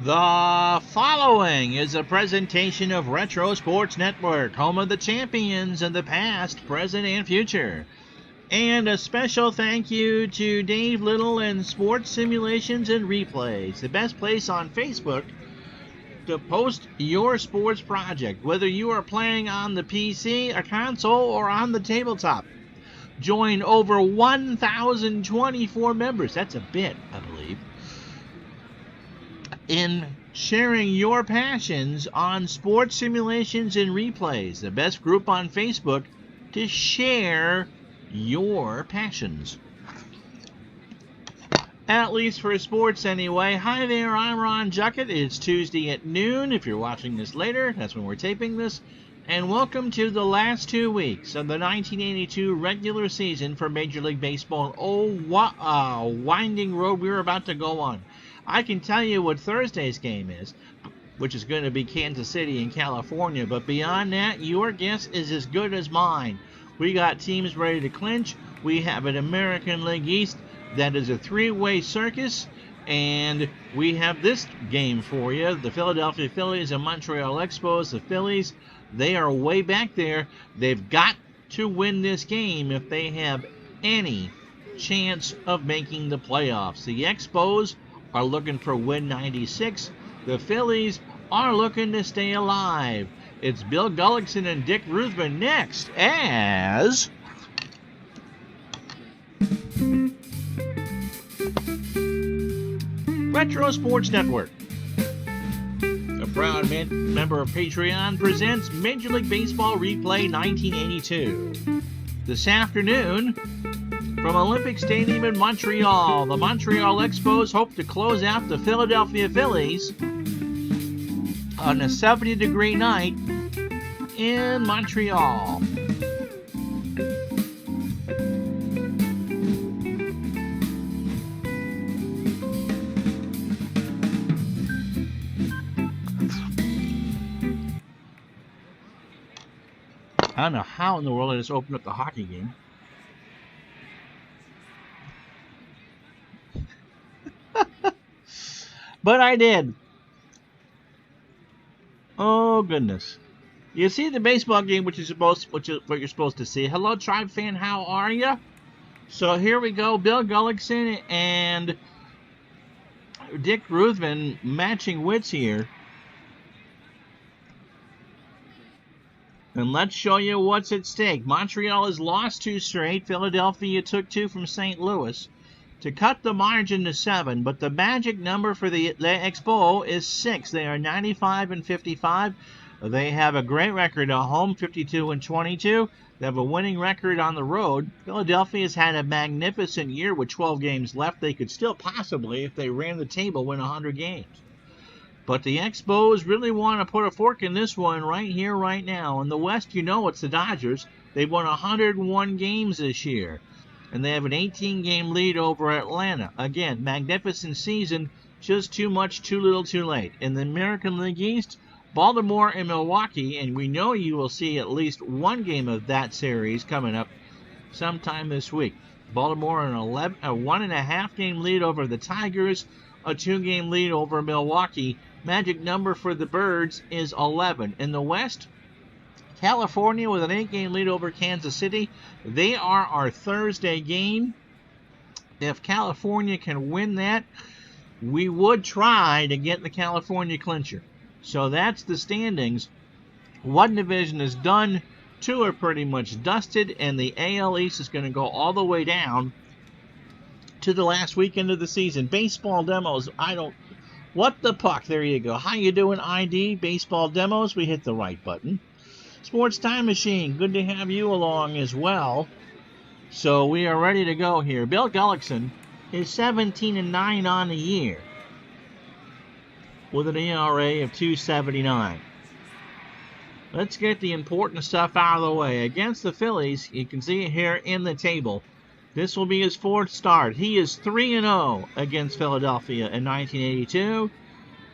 The following is a presentation of Retro Sports Network, home of the champions of the past, present, and future. And a special thank you to Dave Little and Sports Simulations and Replays, the best place on Facebook to post your sports project, whether you are playing on the PC, a console, or on the tabletop. Join over 1,024 members, that's a bit, I believe, in sharing your passions on Sports Simulations and Replays, the best group on Facebook to share your passions. At least for sports anyway. Hi there, I'm Ron Juckett. It's Tuesday at noon. If you're watching this later, that's when we're taping this. And welcome to the last 2 weeks of the 1982 regular season for Major League Baseball. Oh, what a winding road we're about to go on. I can tell you what Thursday's game is, which is going to be Kansas City in California. But beyond that, your guess is as good as mine. We got teams ready to clinch. We have an American League East that is a three-way circus. And we have this game for you. The Philadelphia Phillies and Montreal Expos. The Phillies, they are way back there. They've got to win this game if they have any chance of making the playoffs. The Expos are looking for win 96. The Phillies are looking to stay alive. It's Bill Gullickson and Dick Ruthven next as Retro Sports Network, a proud member of Patreon, presents Major League Baseball Replay 1982. This afternoon, from Olympic Stadium in Montreal, the Montreal Expos hope to close out the Philadelphia Phillies on a 70-degree night in Montreal. I don't know how in the world I just opened up the hockey game. But I did. Oh goodness! You see the baseball game, which is what you're supposed to see. Hello, Tribe fan, how are you? So here we go. Bill Gullickson and Dick Ruthven matching wits here, and let's show you what's at stake. Montreal has lost 2 straight. Philadelphia took 2 from St. Louis to cut the margin to 7, but the magic number for the Expo is 6. They are 95-55. They have a great record at home, 52-22. They have a winning record on the road. Philadelphia's had a magnificent year with 12 games left. They could still possibly, if they ran the table, win 100 games. But the Expos really want to put a fork in this one right here, right now. In the West, you know it's the Dodgers. They've won 101 games this year, and they have an 18-game lead over Atlanta. Again, magnificent season, just too much, too little, too late. In the American League East, Baltimore and Milwaukee, and we know you will see at least one game of that series coming up sometime this week. Baltimore a 1.5-game lead over the Tigers, a 2-game lead over Milwaukee. Magic number for the Birds is 11. In the West, California with an 8-game lead over Kansas City. They are our Thursday game. If California can win that, we would try to get the California clincher. So that's the standings. One division is done. 2 are pretty much dusted, and the AL East is going to go all the way down to the last weekend of the season. Baseball demos, what the puck? There you go. How you doing, ID? Baseball demos, we hit the right button. Sports Time Machine, good to have you along as well. So we are ready to go here. Bill Gullickson is 17-9 on the year with an ERA of 2.79. Let's get the important stuff out of the way. Against the Phillies, you can see it here in the table. This will be his 4th start. He is 3-0 against Philadelphia in 1982.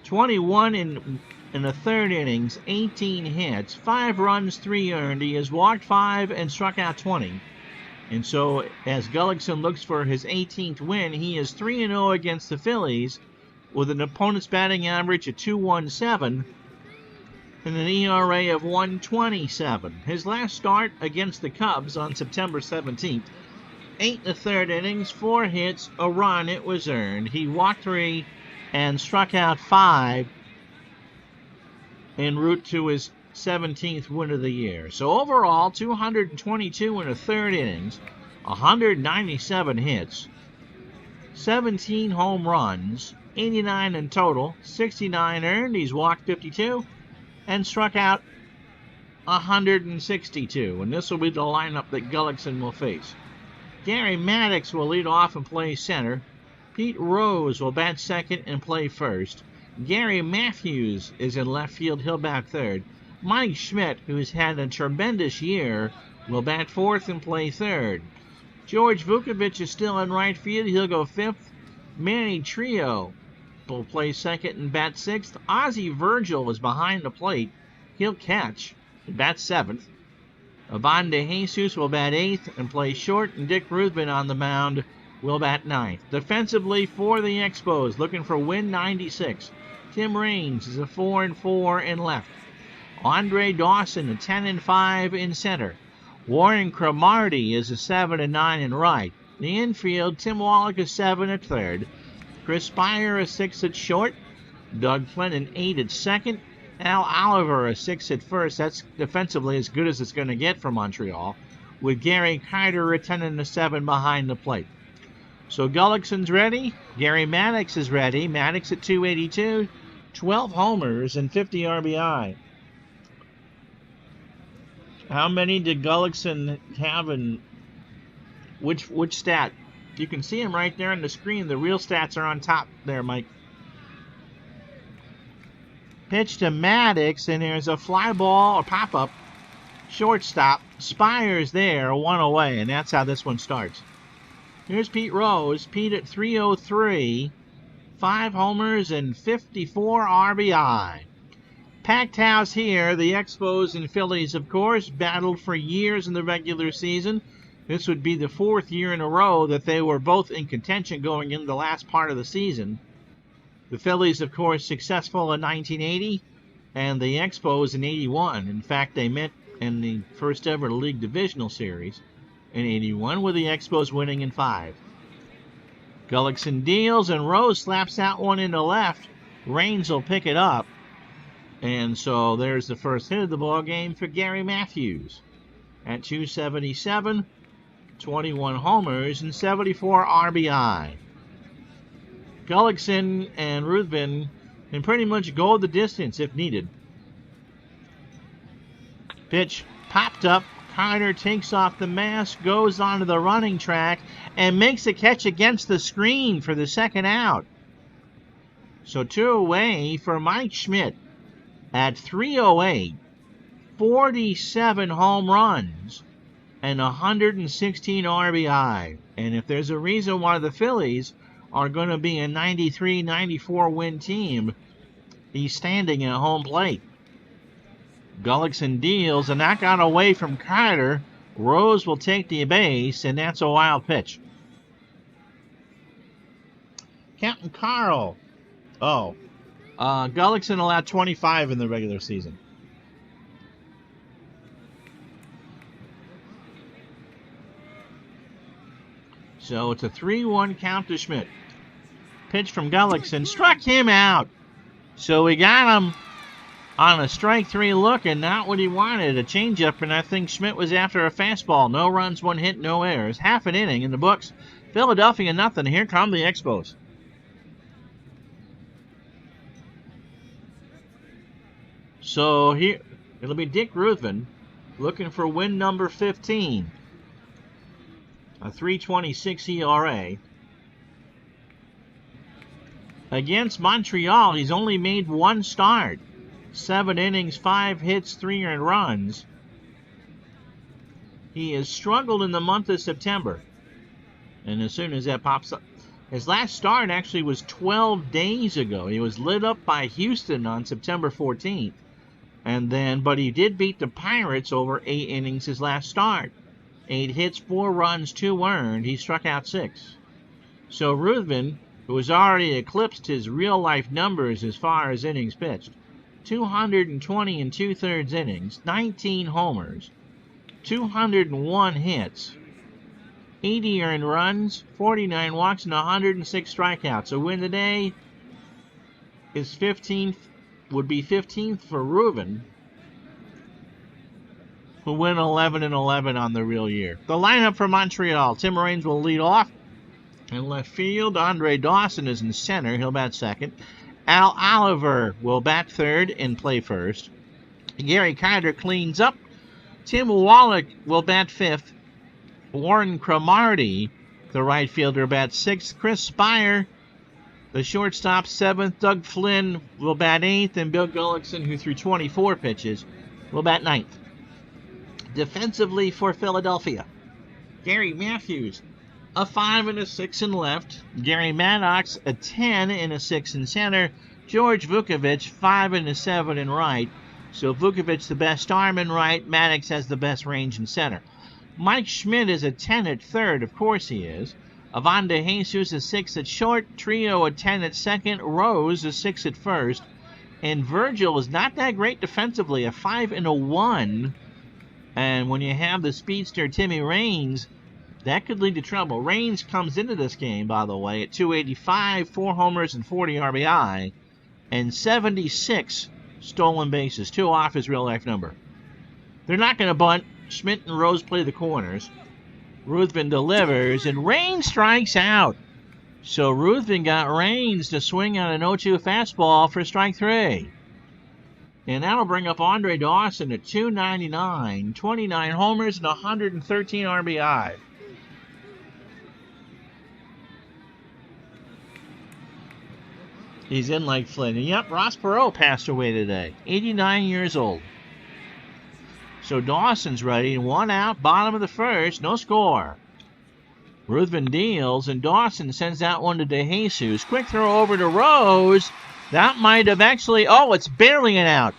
21 in the 3rd innings, 18 hits, 5 runs, 3 earned. He has walked 5 and struck out 20. And so as Gullickson looks for his 18th win, he is 3-0 against the Phillies with an opponent's batting average of .217 and an ERA of 1.27. His last start against the Cubs on September 17th, 8 1/3 innings, 4 hits, a run. It was earned. He walked 3 and struck out 5 en route to his 17th win of the year. So overall, 222 1/3 innings, 197 hits, 17 home runs, 89 in total, 69 earned. He's walked 52 and struck out 162. And this will be the lineup that Gullickson will face. Gary Maddox will lead off and play center. Pete Rose will bat second and play first. Gary Matthews is in left field. He'll bat third. Mike Schmidt, who's had a tremendous year, will bat fourth and play third. George Vukovic is still in right field. He'll go fifth. Manny Trio will play second and bat sixth. Ozzie Virgil is behind the plate. He'll catch and bat seventh. Ivan De Jesus will bat eighth and play short, and Dick Ruthven on the mound will bat ninth. Defensively for the Expos, looking for win 96. Tim Raines is a 4-4 in left. Andre Dawson a 10-5 in center. Warren Cromartie is a 7-9 in right. The infield, Tim Wallach a 7 at third. Chris Spire a 6 at short. Doug Flynn an 8 at second. Al Oliver a 6 at first. That's defensively as good as it's going to get for Montreal, with Gary Carter a 10-7 behind the plate. So Gullickson's ready. Gary Maddox is ready. Maddox at 282, 12 homers and 50 RBI. How many did Gullickson have in which stat? You can see him right there on the screen. The real stats are on top there, Mike. Pitch to Maddox, and there's a fly ball or pop-up. Shortstop. Spire's there, 1 away, and that's how this one starts. Here's Pete Rose. Pete at 303, 5 homers and 54 RBI. Packed house here. The Expos and Phillies, of course, battled for years in the regular season. This would be the 4th year in a row that they were both in contention going into the last part of the season. The Phillies, of course, successful in 1980, and the Expos in 81. In fact, they met in the first ever league divisional series in 81, with the Expos winning in 5. Gullickson deals, and Rose slaps that one into left. Raines will pick it up. And so there's the first hit of the ball game for Gary Matthews. At 277, 21 homers and 74 RBI. Gullickson and Ruthven can pretty much go the distance if needed. Pitch popped up. Carter takes off the mask, goes onto the running track, and makes a catch against the screen for the second out. So 2 away for Mike Schmidt. At 308, 47 home runs and 116 RBI. And if there's a reason why the Phillies are going to be a 93-94 win team, he's standing at home plate. Gullickson deals, and that got away from Carter. Rose will take the base, and that's a wild pitch. Captain Carl. Gullickson allowed 25 in the regular season. So it's a 3-1 count to Schmidt. Pitch from Gullickson. Struck him out. So we got him on a strike 3 look, and not what he wanted. A changeup, and I think Schmidt was after a fastball. No runs, 1 hit, no errors. Half an inning in the books. Philadelphia nothing. Here come the Expos. So here, it'll be Dick Ruthven looking for win number 15. A 3.26 ERA. Against Montreal, he's only made 1 start. 7 innings, 5 hits, 3 earned runs. He has struggled in the month of September. And as soon as that pops up, his last start actually was 12 days ago. He was lit up by Houston on September 14th. But he did beat the Pirates over 8 innings his last start. 8 hits, 4 runs, 2 earned. He struck out 6. So Ruthven who has already eclipsed his real-life numbers as far as innings pitched. 220 and 2/3 innings, 19 homers, 201 hits, 80 earned runs, 49 walks, and 106 strikeouts. So win today is 15th, would be 15th for Reuven, who went 11 and 11 on the real year. The lineup for Montreal: Tim Raines will lead off. In left field, Andre Dawson is in center. He'll bat second. Al Oliver will bat third and play first. Gary Carter cleans up. Tim Wallach will bat fifth. Warren Cromartie, the right fielder, bats sixth. Chris Spire, the shortstop, seventh. Doug Flynn will bat eighth. And Bill Gullickson, who threw 24 pitches, will bat ninth. Defensively for Philadelphia: Gary Matthews, a 5 and a 6 in left. Gary Maddox, a 10 and a 6 in center. George Vukovich, 5 and a 7 in right. So Vukovich the best arm in right. Maddox has the best range in center. Mike Schmidt is a 10 at third. Of course he is. Ivan De Jesus a 6 at short. Trio a 10 at second. Rose a 6 at first. And Virgil is not that great defensively, a 5 and a 1. And when you have the speedster Timmy Raines, that could lead to trouble. Raines comes into this game, by the way, at 285, 4 homers and 40 RBI, and 76 stolen bases, 2 off his real-life number. They're not going to bunt. Schmidt and Rose play the corners. Ruthven delivers, and Raines strikes out. So Ruthven got Raines to swing on an 0-2 fastball for strike 3. And that'll bring up Andre Dawson at 299, 29 homers and 113 RBI. He's in like Flynn. And yep, Ross Perot passed away today, 89 years old. So Dawson's ready, 1 out, bottom of the first, no score. Ruthven deals, and Dawson sends that one to De Jesus. Quick throw over to Rose. That might have actually, it's barely an out.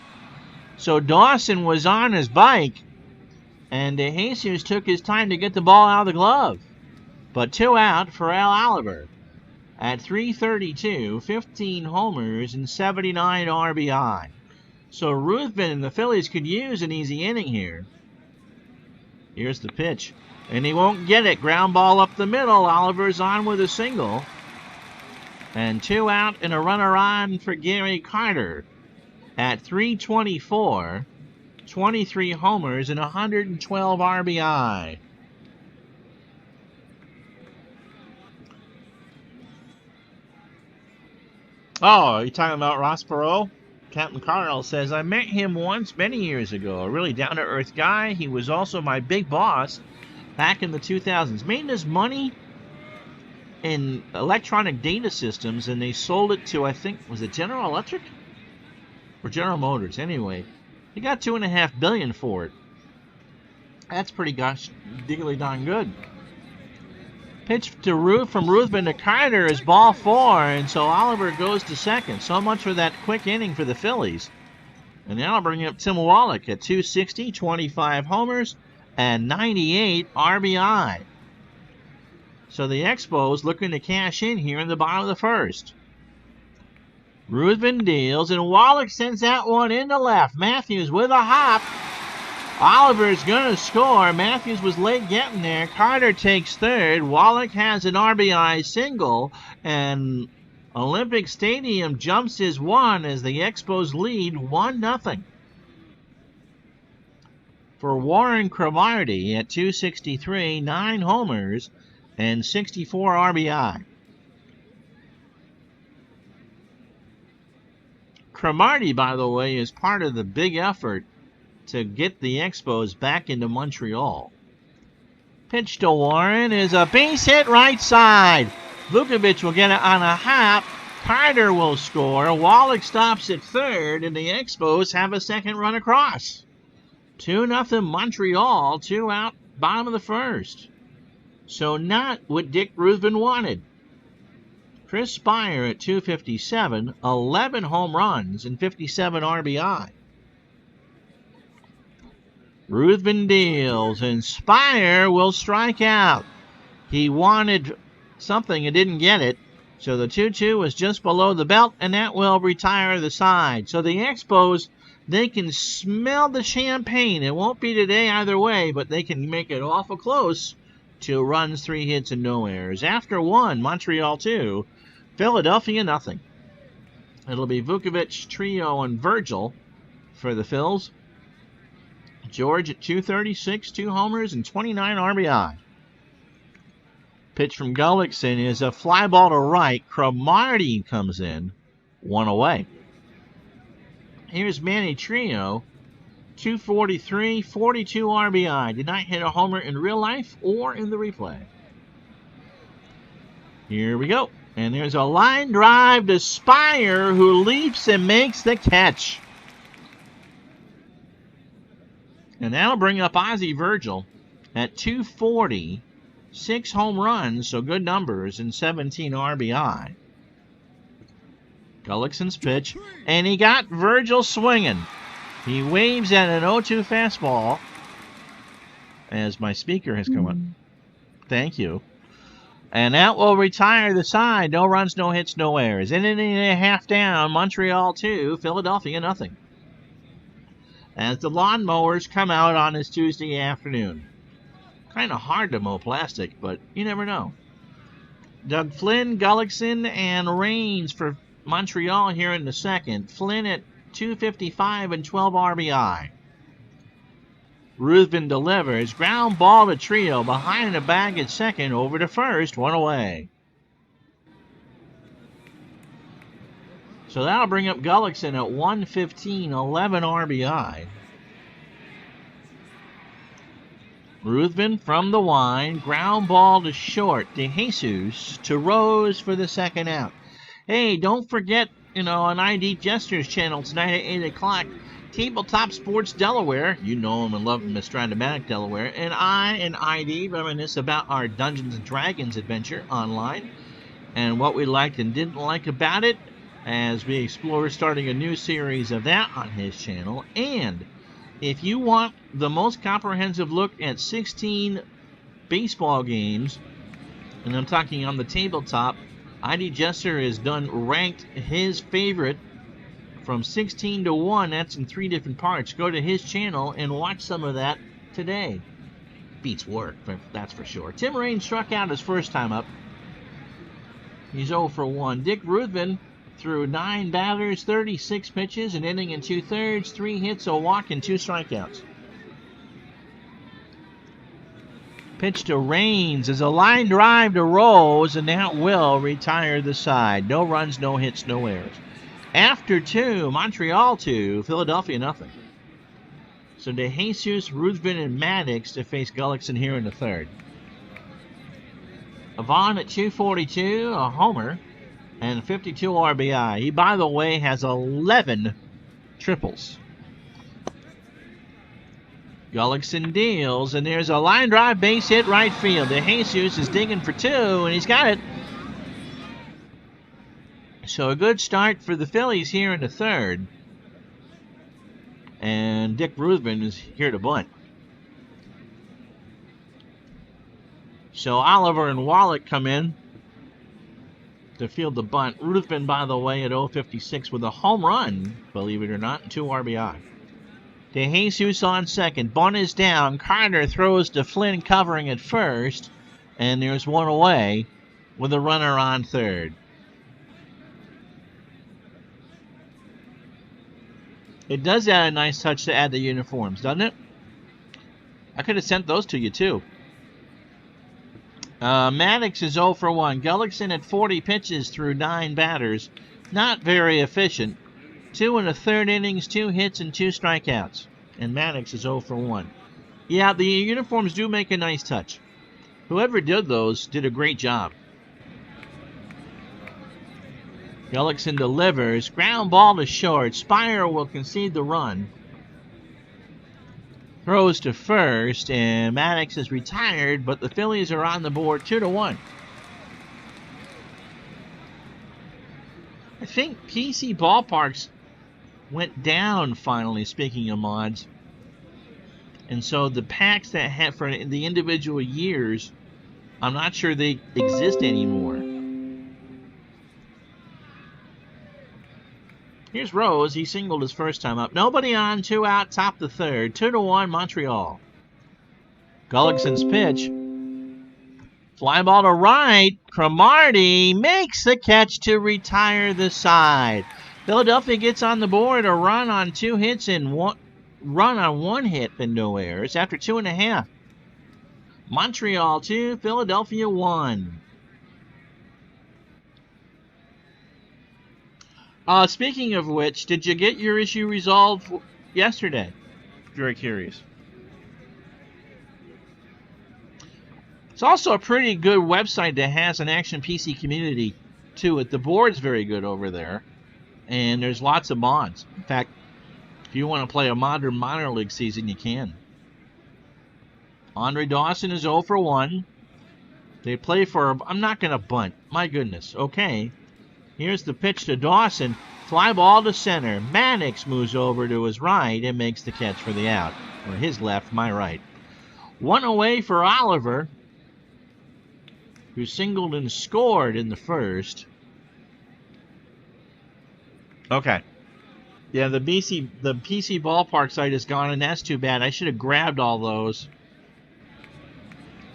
So Dawson was on his bike, and De Jesus took his time to get the ball out of the glove. But 2 out for Al Oliver. At 332, 15 homers and 79 RBI. So Ruthven and the Phillies could use an easy inning here. Here's the pitch. And he won't get it. Ground ball up the middle. Oliver's on with a single. And 2 out and a runner on for Gary Carter. At 324, 23 homers and 112 RBI. Oh, are you talking about Ross Perot? Captain Carl says, I met him once many years ago. A really down-to-earth guy. He was also my big boss back in the 2000s. Made his money in electronic data systems, and they sold it to, I think, was it General Electric? Or General Motors. Anyway, he got $2.5 billion for it. That's pretty gosh diggly darn good. Pitch to from Ruthven to Carter is ball 4, and so Oliver goes to second. So much for that quick inning for the Phillies. And now I'll bring up Tim Wallach at 260, 25 homers, and 98 RBI. So the Expos looking to cash in here in the bottom of the first. Ruthven deals, and Wallach sends that one into left. Matthews with a hop. Oliver's going to score. Matthews was late getting there. Carter takes third. Wallach has an RBI single, and Olympic Stadium jumps his 1 as the Expos lead 1-0. For Warren Cromartie at 263, 9 homers and 64 RBI. Cromartie, by the way, is part of the big effort to get the Expos back into Montreal. Pitch to Warren is a base hit right side. Vukovich will get it on a hop. Carter will score. Wallach stops at third, and the Expos have a second run across. 2-0 Montreal, 2 out, bottom of the first. So not what Dick Ruthven wanted. Chris Spire at 257, 11 home runs and 57 RBI. Ruthven deals, and Spire will strike out. He wanted something and didn't get it. So the 2-2 was just below the belt, and that will retire the side. So the Expos, they can smell the champagne. It won't be today either way, but they can make it awful close. 2 runs, 3 hits, and no errors. After 1, Montreal 2, Philadelphia nothing. It'll be Vukovic, Trio, and Virgil for the Phils. George at 236, 2 homers, and 29 RBI. Pitch from Gullickson is a fly ball to right. Cromartie comes in, 1 away. Here's Manny Trio, 243, 42 RBI. Did not hit a homer in real life or in the replay. Here we go. And there's a line drive to Spire, who leaps and makes the catch. And that'll bring up Ozzie Virgil at 240, 6 home runs, so good numbers, and 17 RBI. Gullickson's pitch, and he got Virgil swinging. He waves at an 0-2 fastball as my speaker has come on. Thank you. And that will retire the side. No runs, no hits, no errors. Inning and a half down, Montreal 2, Philadelphia nothing. As the lawnmowers come out on this Tuesday afternoon. Kind of hard to mow plastic, but you never know. Doug Flynn, Gullickson, and Raines for Montreal here in the second. Flynn at 255 and 12 RBI. Ruthven delivers. Ground ball to Trio behind the bag at second. Over to first. 1 away. So that'll bring up Gullickson at 115, 11 RBI. Ruthven from the line. Ground ball to short. De Jesus to Rose for the second out. Hey, don't forget, on ID Jester's channel tonight at 8 o'clock, Tabletop Sports Delaware. You know him and love him as Stratomatic Delaware. And I and ID reminisce about our Dungeons & Dragons adventure online and what we liked and didn't like about it as we explore starting a new series of that on his channel. And if you want the most comprehensive look at 16 baseball games, and I'm talking on the tabletop, ID Jester has done ranked his favorite from 16 to 1. That's in 3 different parts. Go to his channel and watch some of that today. Beats work, that's for sure. Tim Raines struck out his first time up. He's 0 for 1. Dick Ruthven threw 9 batters, 36 pitches, an inning and 2/3, 3 hits, a walk, and 2 strikeouts. Pitch to Raines is a line drive to Rose, and that will retire the side. No runs, no hits, no errors. After 2, Montreal 2, Philadelphia nothing. So De Jesus, Ruthven, and Maddox to face Gullickson here in the third. Vaughn at 242, a homer, and 52 RBI. He, by the way, has 11 triples. Gullickson deals, and there's a line drive base hit right field. De Jesus is digging for 2, and he's got it. So a good start for the Phillies here in the third. And Dick Ruthven is here to bunt. So Oliver and Wallach come in to field the bunt. Ruthven, by the way, at 0.56 with a home run, believe it or not, and 2 RBI. De Jesus on second. Bunt is down. Carter throws to Flynn covering at first. And there's 1 away with a runner on third. It does add a nice touch to add the uniforms, doesn't it? I could have sent those to you, too. Maddox is 0 for 1. Gullickson at 40 pitches through 9 batters. Not very efficient. 2 1/3 innings, 2 hits, and 2 strikeouts. And Maddox is 0 for 1. Yeah, the uniforms do make a nice touch. Whoever did those did a great job. Gullickson delivers. Ground ball to short. Spire will concede the run. Throws to first, and Maddox is retired, but the Phillies are on the board 2-1. I think PC Ballparks went down finally, speaking of mods. And so the packs that have for the individual years, I'm not sure they exist anymore. Here's Rose. He singled his first time up. Nobody on, 2 out, top the third. 2-1 Montreal. Gullickson's pitch. Fly ball to right. Cromartie makes the catch to retire the side. Philadelphia gets on the board. A run on 2 hits and run on 1 hit and no errors after 2.5. Montreal 2, Philadelphia 1. Speaking of which, did you get your issue resolved yesterday? Very curious. It's also a pretty good website that has an Action PC community to it. The board's very good over there, and there's lots of mods. In fact, if you want to play a modern minor league season, you can. Andre Dawson is 0 for 1. They play for... I'm not going to bunt. My goodness. Okay. Here's the pitch to Dawson. Fly ball to center. Mannix moves over to his right and makes the catch for the out. Or his left, my right. 1 away for Oliver, who singled and scored in the first. Okay. Yeah, the PC ballpark site is gone, and that's too bad. I should have grabbed all those,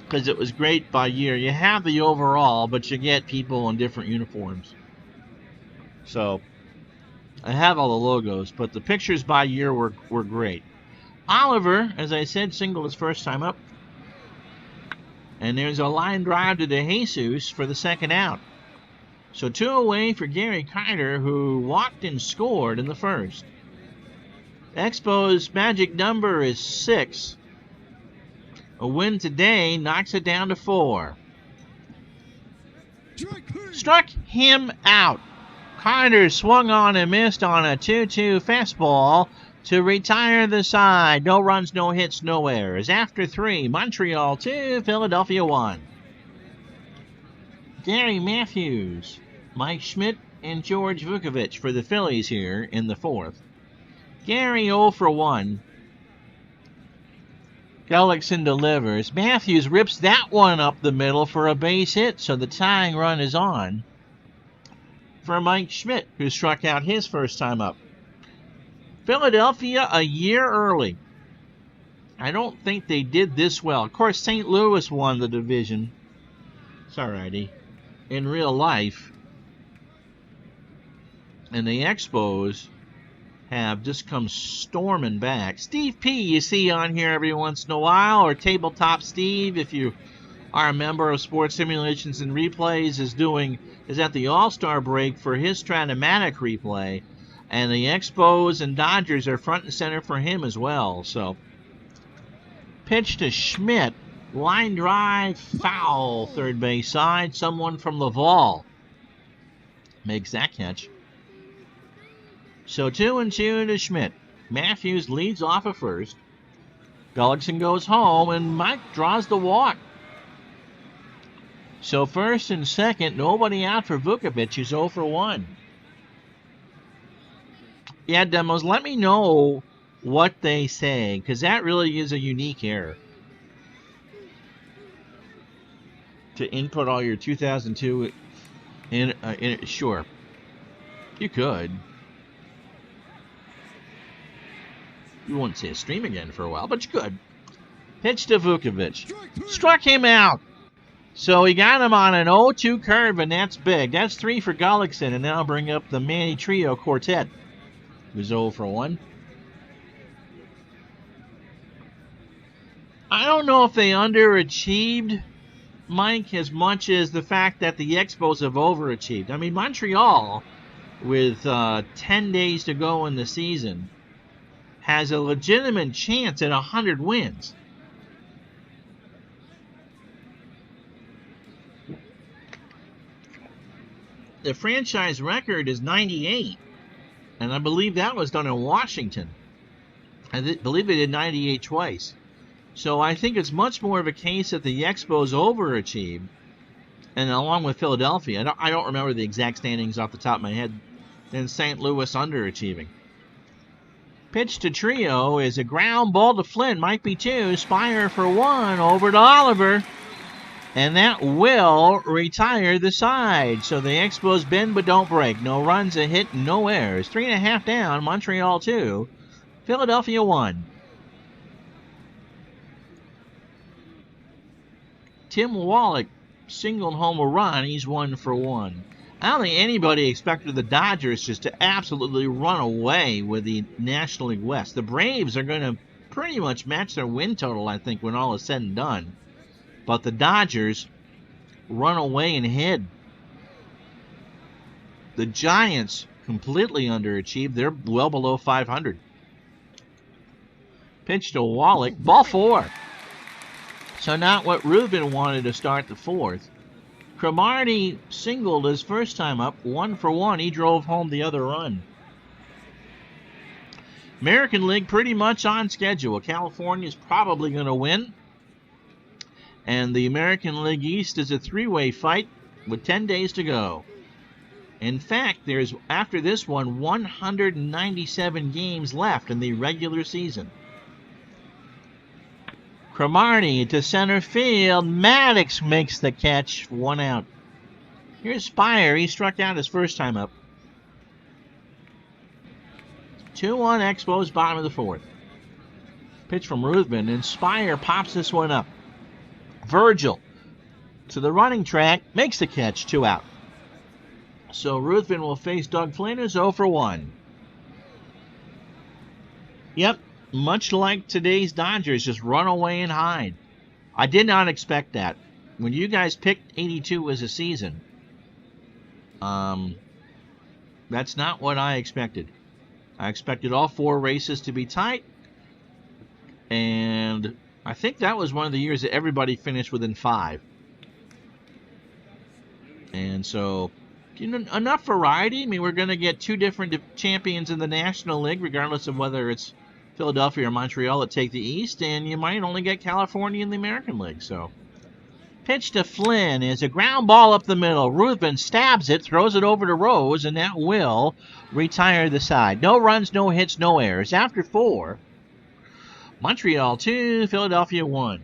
because it was great by year. You have the overall, but you get people in different uniforms. So, I have all the logos, but the pictures by year were great. Oliver, as I said, singled his first time up. And there's a line drive to De Jesus for the second out. So 2 away for Gary Carter, who walked and scored in the first. Expos' magic number is 6. A win today knocks it down to 4. Struck him out. Carter swung on and missed on a 2-2 fastball to retire the side. No runs, no hits, no errors. After 3, Montreal 2, Philadelphia 1. Gary Matthews, Mike Schmidt, and George Vukovich for the Phillies here in the 4th. Gary 0 for 1. Gullickson delivers. Matthews rips that one up the middle for a base hit, so the tying run is on for Mike Schmidt, who struck out his first time up. Philadelphia a year early. I don't think they did this well. Of course, St. Louis won the division. It's alrighty. In real life. And the Expos have just come storming back. Steve P. you see on here every once in a while, or Tabletop Steve, if you are a member of Sports Simulations and Replays, is at the All-Star break for his Stratomatic replay. And the Expos and Dodgers are front and center for him as well. So, pitch to Schmidt. Line drive, foul, third base side. Someone from Laval makes that catch. So 2-2 to Schmidt. Matthews leads off at first. Gullickson goes home, and Mike draws the walk. So first and second, nobody out for Vukovich, who's 0 for 1. Yeah, demos, let me know what they say, because that really is a unique error. To input all your 2002 in sure. You could. You won't see a stream again for a while, but you could. Pitch to Vukovich. Struck him out. So he got him on an 0-2 curve, and that's big. That's 3 for Gullickson, and now bring up the Manny Trio quartet. Was 0 for 1. I don't know if they underachieved, Mike, as much as the fact that the Expos have overachieved. I mean, Montreal, with 10 days to go in the season, has a legitimate chance at 100 wins. The franchise record is 98. And I believe that was done in Washington. I believe they did 98 twice. So I think it's much more of a case that the Expos overachieved, and along with Philadelphia, I don't remember the exact standings off the top of my head, than St. Louis underachieving. Pitch to Trio is a ground ball to Flynn. Might be 2. Spire for 1. Over to Oliver. And that will retire the side. So the Expos bend but don't break. No runs, a hit, no errors. 3.5 down, Montreal 2, Philadelphia 1. Tim Wallach singled home a run. He's 1 for 1. I don't think anybody expected the Dodgers just to absolutely run away with the National League West. The Braves are going to pretty much match their win total, I think, when all is said and done. But the Dodgers run away and hid. The Giants completely underachieved. They're well below 500. Pitch to Wallach. Ball 4. So not what Rubin wanted to start the 4th. Cromartie singled his first time up. 1 for 1. He drove home the other run. American League pretty much on schedule. California's probably going to win. And the American League East is a 3-way fight with 10 days to go. In fact, there's, after this one, 197 games left in the regular season. Cromartie to center field. Maddox makes the catch. 1 out. Here's Spire. He struck out his first time up. 2-1 Expos, bottom of the 4th. Pitch from Ruthven, and Spire pops this one up. Virgil to the running track, makes the catch, 2 out. So Ruthven will face Doug Flynn, 0 for 1. Yep, much like today's Dodgers, just run away and hide. I did not expect that. When you guys picked 82 as a season, that's not what I expected. I expected all 4 races to be tight, and I think that was one of the years that everybody finished within 5. And so, enough variety. I mean, we're going to get 2 different champions in the National League, regardless of whether it's Philadelphia or Montreal that take the East, and you might only get California in the American League. So, pitch to Flynn is a ground ball up the middle. Ruthven stabs it, throws it over to Rose, and that will retire the side. No runs, no hits, no errors. After 4, Montreal 2, Philadelphia 1.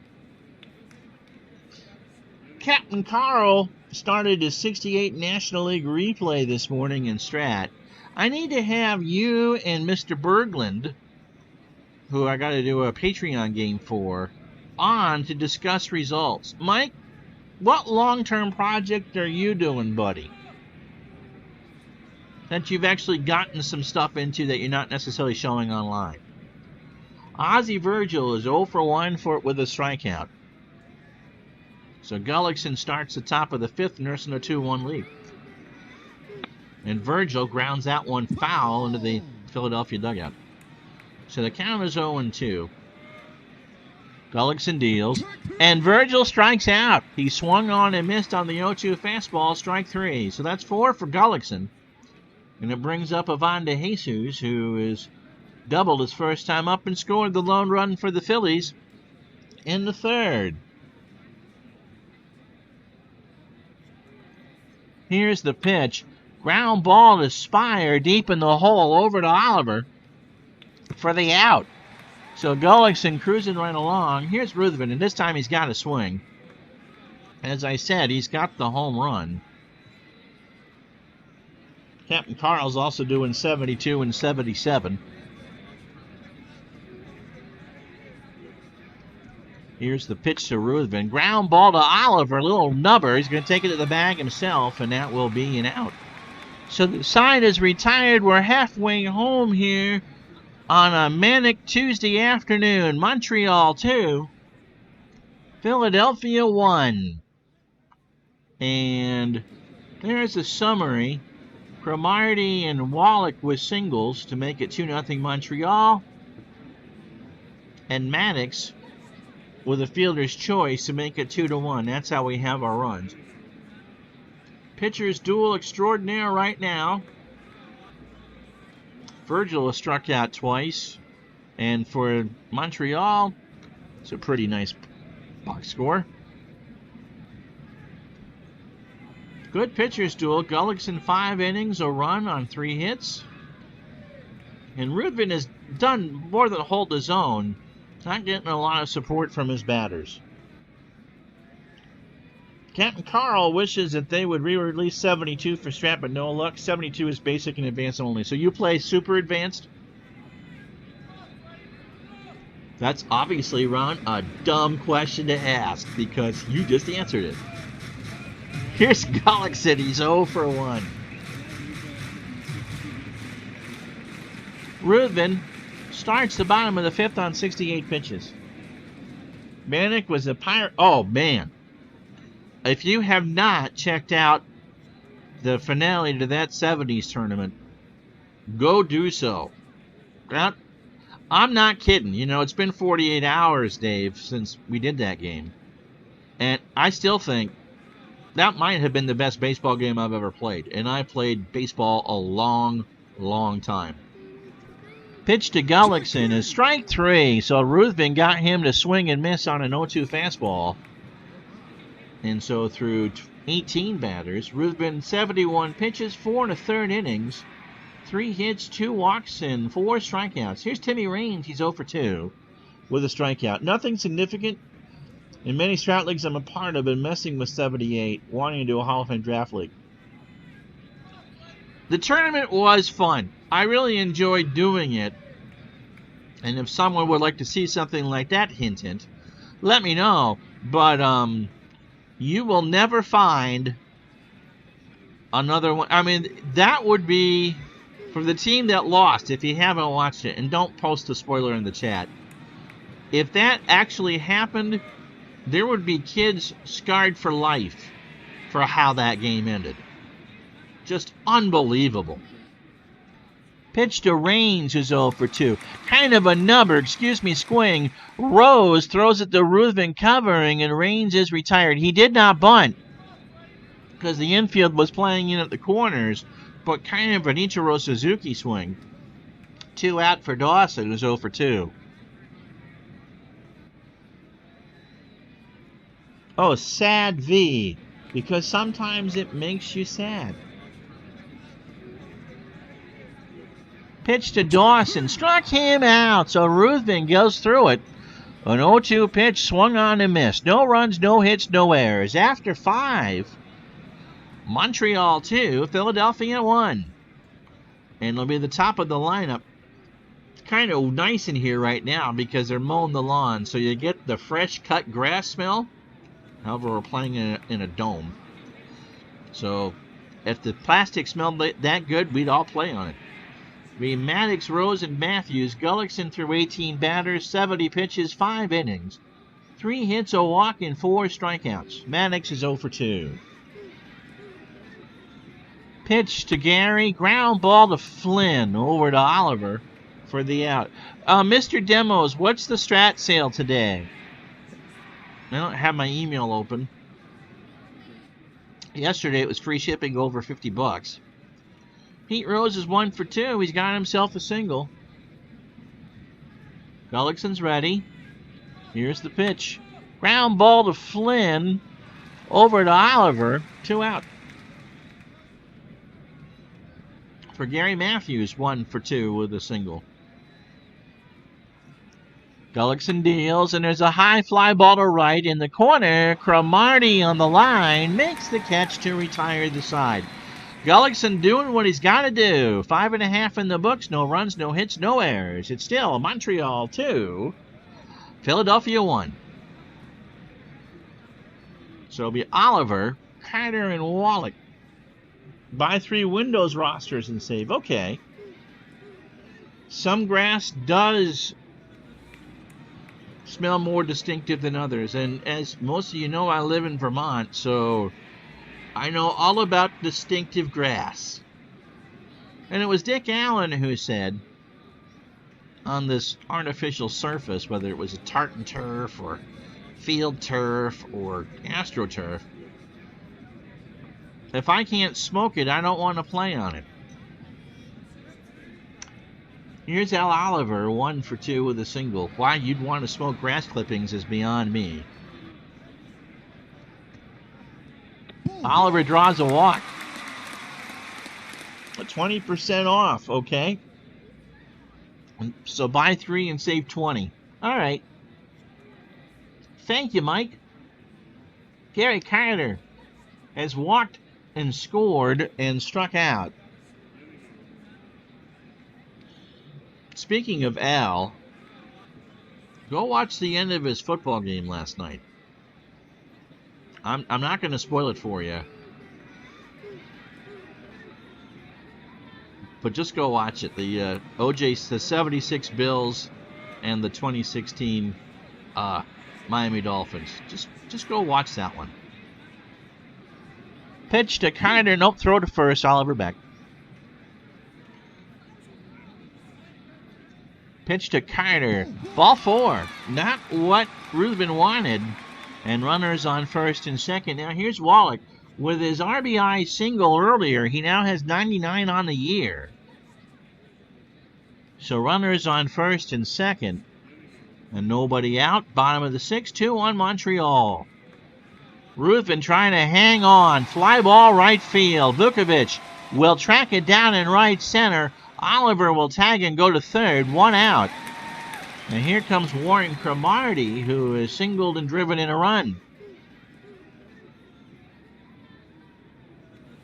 Captain Carl started his 68 National League replay this morning in Strat. I need to have you and Mr. Berglund, who I got to do a Patreon game for, on to discuss results. Mike, what long-term project are you doing, buddy, that you've actually gotten some stuff into that you're not necessarily showing online? Ozzie Virgil is 0 for 1 with a strikeout. So Gullickson starts the top of the 5th, nursing a 2-1 lead. And Virgil grounds that one foul into the Philadelphia dugout. So the count is 0-2. Gullickson deals, and Virgil strikes out. He swung on and missed on the 0-2 fastball, strike 3. So that's 4 for Gullickson. And it brings up Ivan De Jesus, who is doubled his first time up and scored the lone run for the Phillies in the 3rd. Here's the pitch. Ground ball to Spire deep in the hole over to Oliver for the out. So Gullickson cruising right along. Here's Ruthven, and this time he's got a swing. As I said, he's got the home run. Captain Carl's also doing 72 and 77. Here's the pitch to Ruthven. Ground ball to Oliver. Little nubber. He's going to take it to the bag himself, and that will be an out. So the side is retired. We're halfway home here on a manic Tuesday afternoon. Montreal 2, Philadelphia 1. And there's a summary. Cromartie and Wallach with singles to make it 2-0 Montreal. And Maddox with a fielder's choice to make it 2-1. That's how we have our runs. Pitchers duel extraordinaire right now. Virgil has struck out twice. And for Montreal, it's a pretty nice box score. Good pitchers duel. Gullickson 5 innings, a run on 3 hits. And Ruthven has done more than hold his own. Not getting a lot of support from his batters. Captain Carl wishes that they would re-release 72 for Strat, but no luck. 72 is basic and advanced only. So you play super advanced? That's obviously, Ron, a dumb question to ask because you just answered it. Here's Gullickson. He's 0 for 1. Ruthven starts the bottom of the 5th on 68 pitches. Manic was a pirate. Oh, man. If you have not checked out the finale to that 70s tournament, go do so. I'm not kidding. You know, it's been 48 hours, Dave, since we did that game. And I still think that might have been the best baseball game I've ever played. And I played baseball a long, long time. Pitch to Gullickson is strike 3. So Ruthven got him to swing and miss on an 0-2 fastball. And so through 18 batters, Ruthven 71 pitches, 4 1/3 innings, 3 hits, 2 walks, and 4 strikeouts. Here's Timmy Raines. He's 0 for 2 with a strikeout. Nothing significant. In many strat leagues I'm a part of, been messing with 78, wanting to do a Hall of Fame draft league. The tournament was fun. I really enjoyed doing it. And if someone would like to see something like that, hint, hint, let me know. But you will never find another one. I mean, that would be for the team that lost, if you haven't watched it, and don't post a spoiler in the chat. If that actually happened, there would be kids scarred for life for how that game ended. Just unbelievable. Pitch to Raines, who's 0 for 2. Kind of a nubber, swing. Rose throws it to Ruthven covering, and Raines is retired. He did not bunt because the infield was playing in at the corners, but kind of an Ichiro Suzuki swing. 2 out for Dawson, who's 0 for 2. Oh, sad V, because sometimes it makes you sad. Pitch to Dawson, struck him out, so Ruthven goes through it. An 0-2 pitch, swung on and missed. No runs, no hits, no errors. After 5, Montreal 2, Philadelphia 1. And it'll be the top of the lineup. It's kind of nice in here right now because they're mowing the lawn, so you get the fresh cut grass smell. However, we're playing in a dome. So if the plastic smelled that good, we'd all play on it. Be Maddox, Rose, and Matthews. Gullickson through 18 batters, 70 pitches, 5 innings. 3 hits, a walk, and 4 strikeouts. Maddox is 0 for 2. Pitch to Gary. Ground ball to Flynn. Over to Oliver for the out. Mr. Demos, what's the strat sale today? I don't have my email open. Yesterday it was free shipping over $50. Pete Rose is 1 for 2. He's got himself a single. Gullickson's ready. Here's the pitch. Ground ball to Flynn. Over to Oliver. 2 out. For Gary Matthews, 1 for 2 with a single. Gullickson deals, and there's a high fly ball to right in the corner. Cromartie on the line makes the catch to retire the side. Gullickson doing what he's got to do. 5.5 in the books. No runs, no hits, no errors. It's still Montreal 2, Philadelphia 1. So it'll be Oliver, Carter, and Wallach. Buy 3 Windows rosters and save. Okay. Some grass does smell more distinctive than others. And as most of you know, I live in Vermont, so I know all about distinctive grass. And it was Dick Allen who said on this artificial surface, whether it was a tartan turf or field turf or astroturf, if I can't smoke it, I don't want to play on it. Here's Al Oliver, 1 for 2 with a single. Why you'd want to smoke grass clippings is beyond me. Oliver draws a walk. 20% off, okay. So buy 3 and save 20. All right. Thank you, Mike. Gary Carter has walked and scored and struck out. Speaking of Al, go watch the end of his football game last night. I'm not going to spoil it for you, but just go watch it. The the 76 Bills and the 2016 Miami Dolphins. Just go watch that one. Pitch to Carter. Nope, throw to first. Oliver Beck. Pitch to Carter. Ball 4. Not what Ruthven wanted. And runners on first and second. Now here's Wallach. With his RBI single earlier, he now has 99 on the year. So runners on first and second. And nobody out. Bottom of the 6th. 2-1 Montreal. Ruthven trying to hang on. Fly ball right field. Vukovic will track it down in right center. Oliver will tag and go to third. 1 out. And here comes Warren Cromartie, who is singled and driven in a run.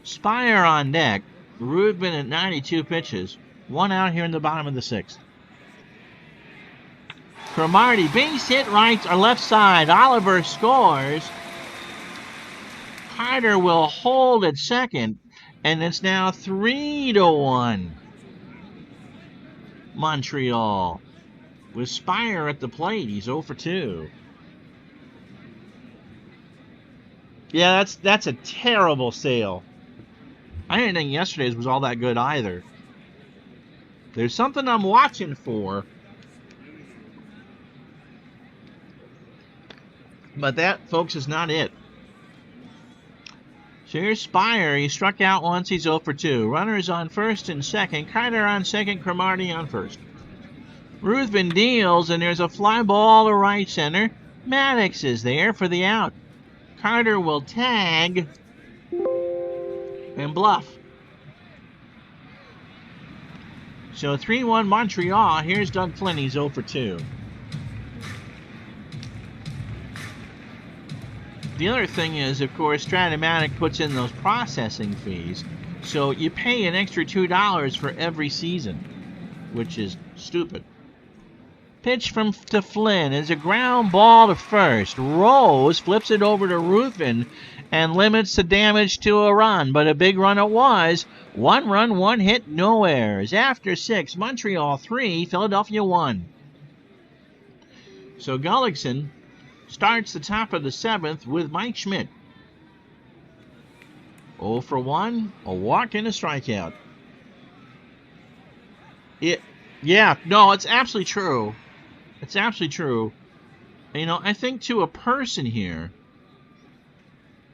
Spire on deck. Ruthven at 92 pitches. 1 out here in the bottom of the 6th. Cromartie, base hit right or left side. Oliver scores. Carter will hold at second, and it's now 3-1. Montreal. With Spire at the plate, he's 0 for 2. Yeah, that's a terrible sale. I didn't think yesterday's was all that good either. There's something I'm watching for. But that, folks, is not it. So here's Spire. He struck out once. He's 0 for 2. Runners on first and second. Carter on second. Cromartie on first. Ruthven deals, and there's a fly ball to right center. Maddox is there for the out. Carter will tag and bluff. So 3-1 Montreal. Here's Doug Flynn. He's 0 for 2. The other thing is, of course, Stratomatic puts in those processing fees. So you pay an extra $2 for every season, which is stupid. Pitch to Flynn is a ground ball to first. Rose flips it over to Ruthven and limits the damage to a run. But a big run it was. 1 run, 1 hit, no errors. After 6, Montreal 3, Philadelphia 1. So Gullickson starts the top of the 7th with Mike Schmidt. 0 for 1, a walk and a strikeout. It's absolutely true. It's absolutely true. You know, I think to a person here,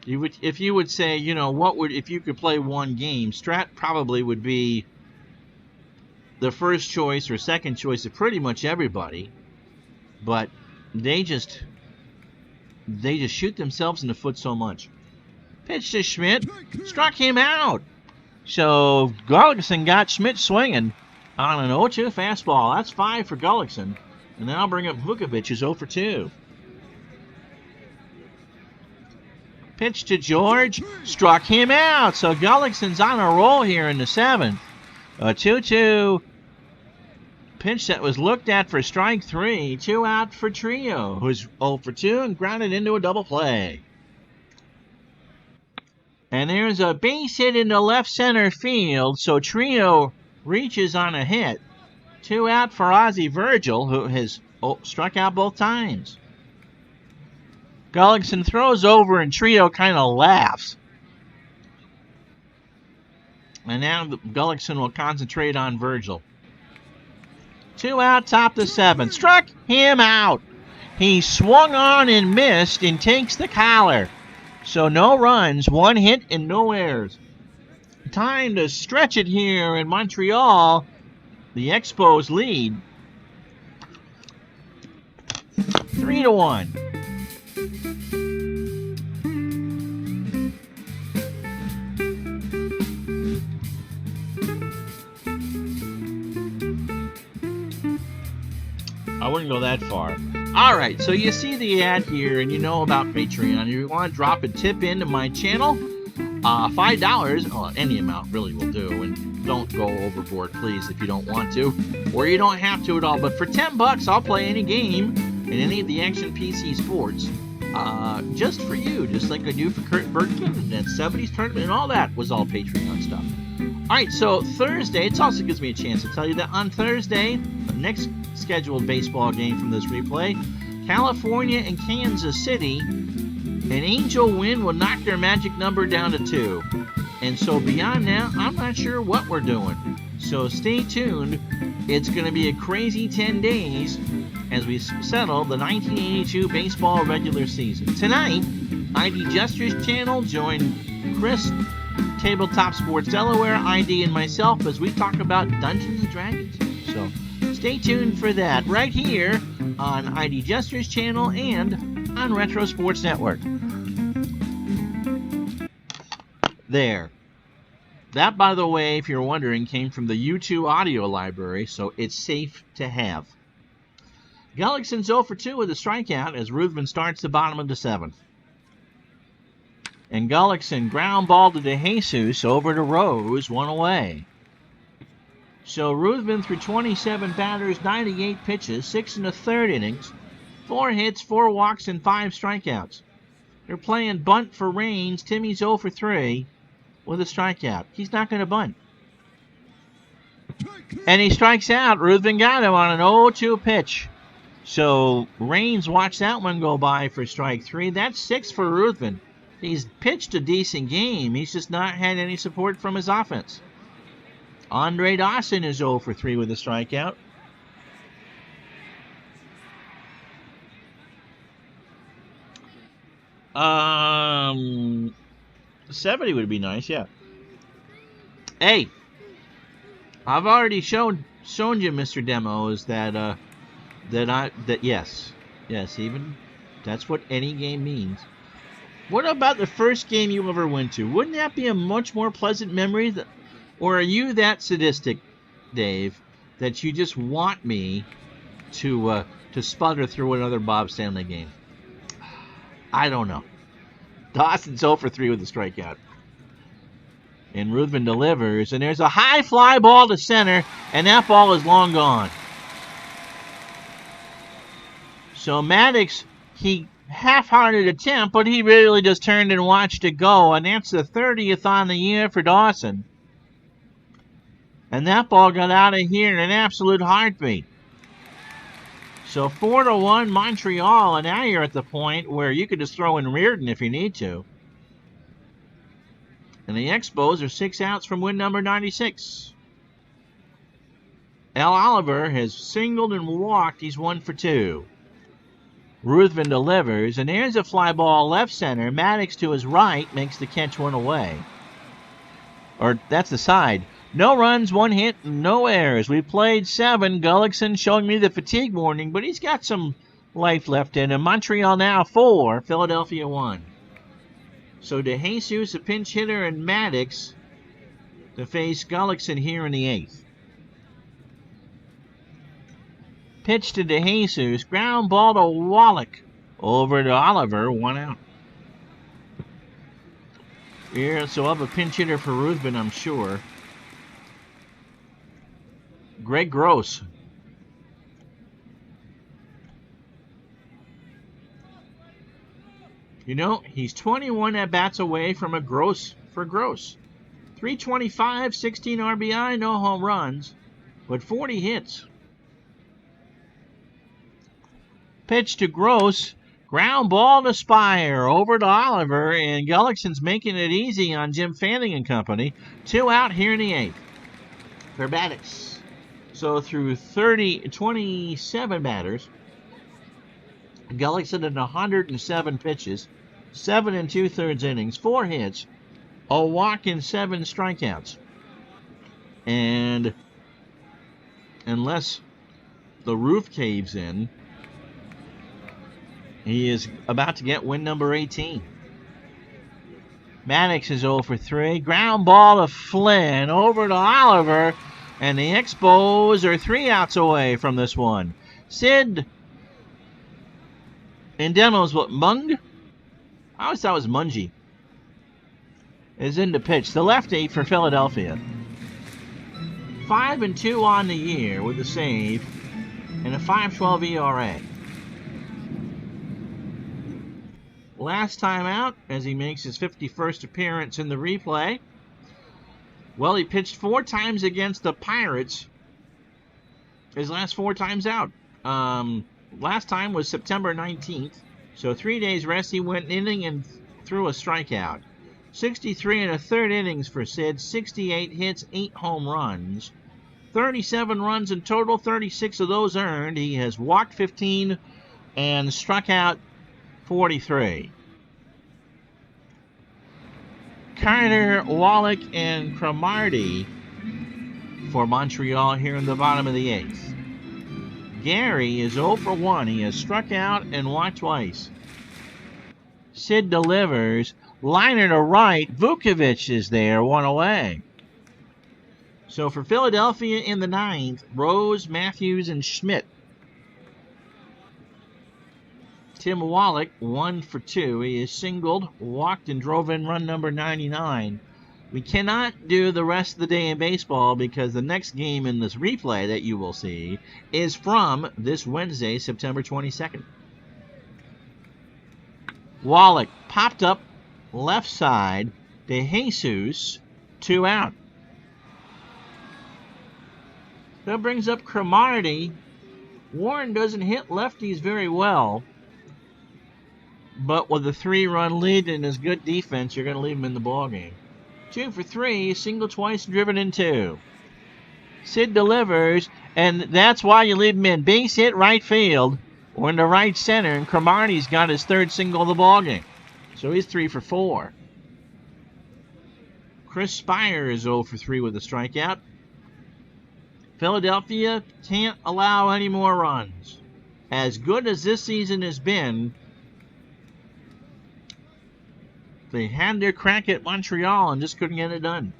if you would say, you know, if you could play one game, Strat probably would be the first choice or second choice of pretty much everybody. But they just shoot themselves in the foot so much. Pitch to Schmidt. Struck him out. So Gullickson got Schmidt swinging on an 0-2 fastball. That's 5 for Gullickson. And then I'll bring up Vukovic, who's 0 for 2. Pitch to George. Struck him out. So Gullickson's on a roll here in the 7th. A 2-2 pitch that was looked at for strike 3. 2 out for Trio, who's 0 for 2 and grounded into a double play. And there's a base hit into left center field, so Trio reaches on a hit. 2 out for Ozzie Virgil, who has struck out both times. Gullickson throws over and Trio kind of laughs. And now Gullickson will concentrate on Virgil. 2 out, top the 7th. Struck him out. He swung on and missed and takes the collar. So no runs, 1 hit, and no errors. Time to stretch it here in Montreal. The Expos lead 3-1. I wouldn't go that far. All right, so you see the ad here, and you know about Patreon. If you want to drop a tip into my channel, $5, oh, any amount really will do. And don't go overboard, please, if you don't want to, or you don't have to at all. But for $10, I'll play any game in any of the Action PC sports, just for you, just like I do for Kurt Bergman and 70s tournament, and all that was all Patreon stuff. All right, so Thursday, it also gives me a chance to tell you that on Thursday, the next scheduled baseball game from this replay, California and Kansas City, an Angel win will knock their magic number down to 2. And so beyond that, I'm not sure what we're doing. So stay tuned. It's going to be a crazy 10 days as we settle the 1982 baseball regular season. Tonight, ID Jester's channel, join Chris, Tabletop Sports Delaware, ID, and myself as we talk about Dungeons & Dragons. So stay tuned for that right here on ID Jester's channel and on Retro Sports Network. There. That, by the way, if you're wondering, came from the U2 audio library, so it's safe to have. Gullickson's 0 for 2 with a strikeout as Ruthven starts the bottom of the 7th. And Gullickson ground ball to DeJesus over to Rose, 1 away. So Ruthven through 27 batters, 98 pitches, 6 1/3 innings, 4 hits, 4 walks, and 5 strikeouts. They're playing bunt for Raines. Timmy's 0 for 3 with a strikeout. He's not going to bunt. And he strikes out. Ruthven got him on an 0-2 pitch. So Raines watched that one go by for strike 3. That's 6 for Ruthven. He's pitched a decent game. He's just not had any support from his offense. Andre Dawson is 0 for 3 with a strikeout. Um, 70 would be nice, yeah. Hey, I've already shown you, Mr. Demos, that yes, even that's what any game means. What about the first game you ever went to? Wouldn't that be a much more pleasant memory? Or are you that sadistic, Dave, that you just want me to sputter through another Bob Stanley game? I don't know. Dawson's 0 for 3 with a strikeout. And Ruthven delivers, and there's a high fly ball to center, and that ball is long gone. So Maddox, he half-hearted attempt, but he really just turned and watched it go, and that's the 30th on the year for Dawson. And that ball got out of here in an absolute heartbeat. So 4-1 Montreal, and now you're at the point where you could just throw in Reardon if you need to. And the Expos are 6 outs from win number 96. Al Oliver has singled and walked. He's 1 for 2. Ruthven delivers, and there's a fly ball left center. Maddox to his right makes the catch 1 away. Or that's the side. No runs, 1 hit, no errors. We played 7. Gullickson showing me the fatigue warning, but he's got some life left in him. Montreal now 4, Philadelphia 1. So DeJesus, a pinch hitter, and Maddox to face Gullickson here in the 8th. Pitch to DeJesus, ground ball to Wallach. Over to Oliver, 1 out. Here, so I'll have a pinch hitter for Ruthven, I'm sure. Greg Gross. You know, he's 21 at-bats away from a Gross for Gross. 325, 16 RBI, no home runs, but 40 hits. Pitch to Gross. Ground ball to Spire. Over to Oliver, and Gullickson's making it easy on Jim Fanning and company. 2 out here in the 8th for Maddox. So through 27 batters, Gullickson in 107 pitches, 7 2/3 innings, 4 hits, a walk, and 7 strikeouts. And unless the roof caves in, he is about to get win number 18. Maddox is 0 for 3. Ground ball to Flynn. Over to Oliver. And the Expos are 3 outs away from this one. Sid And demos what, Mung? I always thought it was Mungie. Is in the pitch. The lefty for Philadelphia. 5-2 on the year with a save and a 5.12 ERA. Last time out, as he makes his 51st appearance in the replay. Well, he pitched 4 times against the Pirates. His last 4 times out. Last time was September 19th. So 3 days rest. He went inning and threw a strikeout. 63 1/3 innings for Sid. 68 hits, 8 home runs. 37 runs in total, 36 of those earned. He has walked 15 and struck out 43. Carter, Wallach, and Cromartie for Montreal here in the bottom of the 8th. Gary is 0 for 1. He has struck out and walked twice. Sid delivers. Liner to right. Vukovic is there, 1 away. So for Philadelphia in the 9th, Rose, Matthews, and Schmidt. Tim Wallach, 1 for 2. He is singled, walked, and drove in run number 99. We cannot do the rest of the day in baseball because the next game in this replay that you will see is from this Wednesday, September 22nd. Wallach popped up left side to Jesus, 2 out. That brings up Cromartie. Warren doesn't hit lefties very well, but with a 3-run lead and his good defense, you're going to leave him in the ballgame. 2 for 3, single twice, driven in 2. Sid delivers, and that's why you leave him in. Base hit right field or in the right center, and Cromartie's got his 3rd single of the ballgame. So he's 3 for 4. Chris Spire is 0 for 3 with a strikeout. Philadelphia can't allow any more runs. As good as this season has been, they had their crack at Montreal and just couldn't get it done.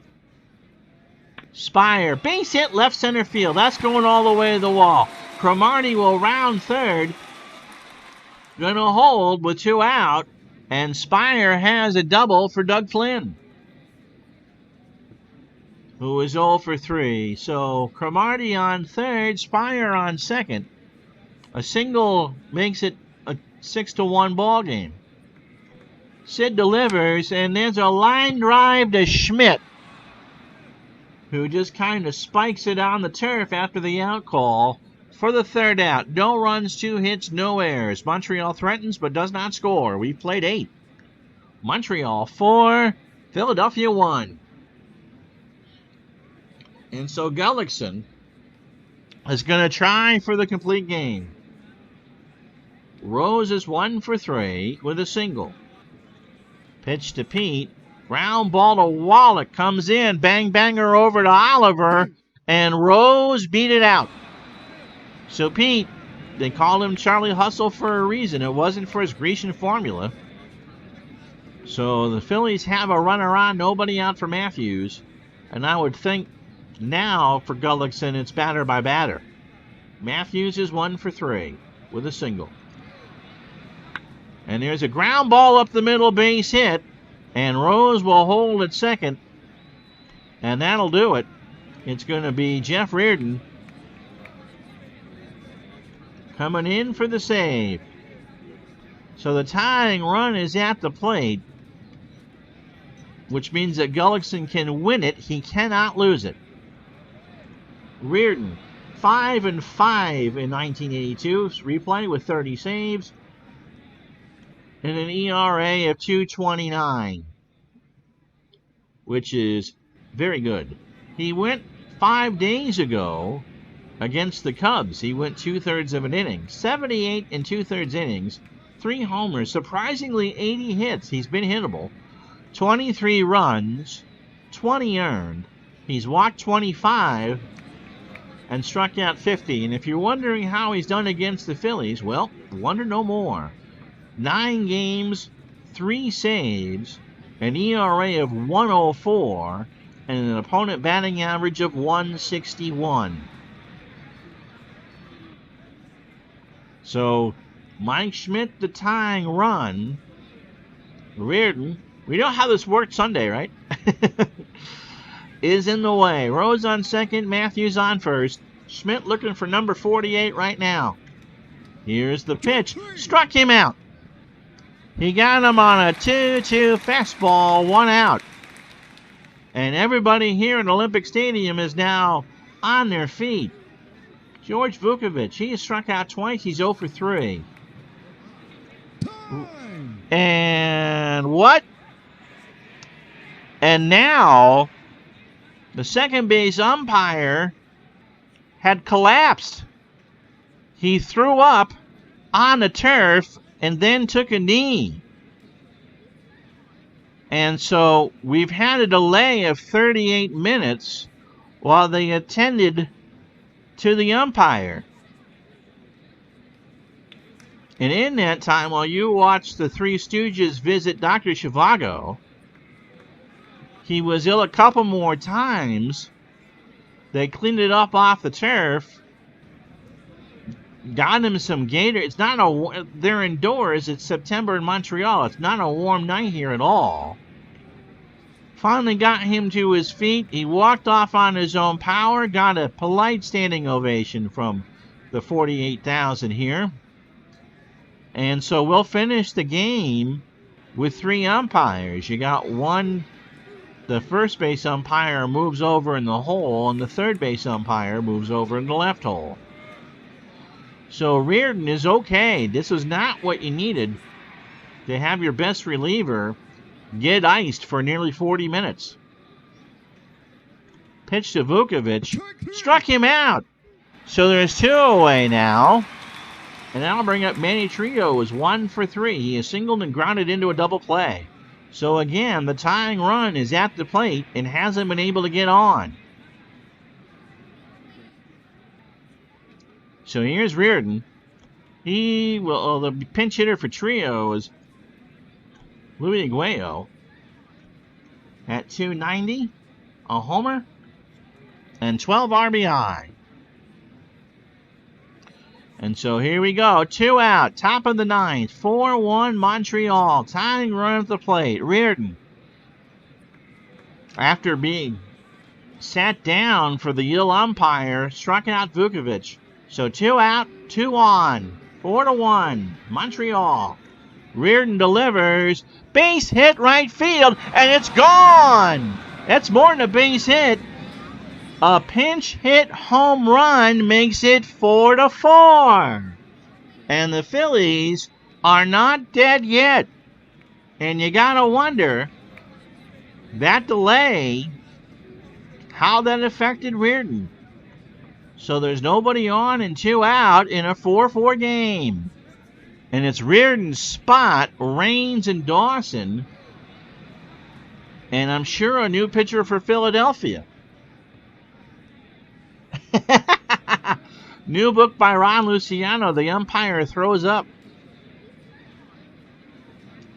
Spire, base hit left center field. That's going all the way to the wall. Cromartie will round third. Going to hold with 2 out. And Spire has a double for Doug Flynn, who is 0 for 3. So Cromartie on third, Spire on second. A single makes it a 6-1 ball game. Sid delivers, and there's a line drive to Schmidt, who just kind of spikes it on the turf after the out call for the 3rd out. No runs, 2 hits, no errors. Montreal threatens but does not score. We've played 8. Montreal 4, Philadelphia 1. And so Gullickson is going to try for the complete game. Rose is 1 for 3 with a single. Pitch to Pete. Ground ball to Wallach. Comes in. Bang banger over to Oliver. And Rose beat it out. So Pete, they called him Charlie Hustle for a reason. It wasn't for his Grecian formula. So the Phillies have a runner on. Nobody out for Matthews. And I would think now for Gullickson it's batter by batter. Matthews is 1 for 3 with a single. And there's a ground ball up the middle, base hit. And Rose will hold at second. And that'll do it. It's going to be Jeff Reardon coming in for the save. So the tying run is at the plate, which means that Gullickson can win it. He cannot lose it. Reardon, 5-5 in 1982. Replay with 30 saves. And an ERA of 2.29, which is very good. He went 5 days ago against the Cubs. He went 2/3 of an inning. 78 2/3 innings, 3 homers, surprisingly 80 hits. He's been hittable. 23 runs, 20 earned. He's walked 25 and struck out 50. And if you're wondering how he's done against the Phillies, well, wonder no more. 9 games, 3 saves, an ERA of 1.04, and an opponent batting average of 161. So Mike Schmidt, the tying run. Reardon, we know how this worked Sunday, right? Is in the way. Rose on second, Matthews on first. Schmidt looking for number 48 right now. Here's the pitch. Struck him out. He got him on a 2-2 fastball, 1 out. And everybody here at Olympic Stadium is now on their feet. George Vukovic, he has struck out twice. He's 0 for 3. And what? And now the second base umpire had collapsed. He threw up on the turf and then took a knee. And so we've had a delay of 38 minutes while they attended to the umpire. And in that time, while you watched the Three Stooges visit Dr. Zhivago, he was ill a couple more times. They cleaned it up off the turf, got him some gator. It's not they're indoors. It's September in Montreal. It's not a warm night here at all. Finally got him to his feet. He walked off on his own power, got a polite standing ovation from the 48,000 here. And so we'll finish the game with 3 umpires. You got one, the first base umpire moves over in the hole, and the third base umpire moves over in the left hole. So Reardon is okay. This is not what you needed to have your best reliever get iced for nearly 40 minutes. Pitch to Vukovic. Struck him out. So there's 2 away now. And that'll bring up Manny Trio as 1 for 3. He is singled and grounded into a double play. So again, the tying run is at the plate and hasn't been able to get on. So here's Reardon. The pinch hitter for Trio is Louis Aguayo at 290, a homer, and 12 RBI. And so here we go. 2 out, top of the 9th, 4-1 Montreal, tying run at the plate. Reardon, after being sat down for the ill umpire, struck out Vukovic. So 2 out, 2 on, 4-1 Montreal. Reardon delivers, base hit right field, and it's gone. That's more than a base hit. A pinch hit home run makes it 4-4. And the Phillies are not dead yet. And you gotta wonder, that delay, how that affected Reardon. So there's nobody on and 2 out in a 4-4 game. And it's Reardon's spot, Raines and Dawson. And I'm sure a new pitcher for Philadelphia. New book by Ron Luciano, The Umpire Throws Up.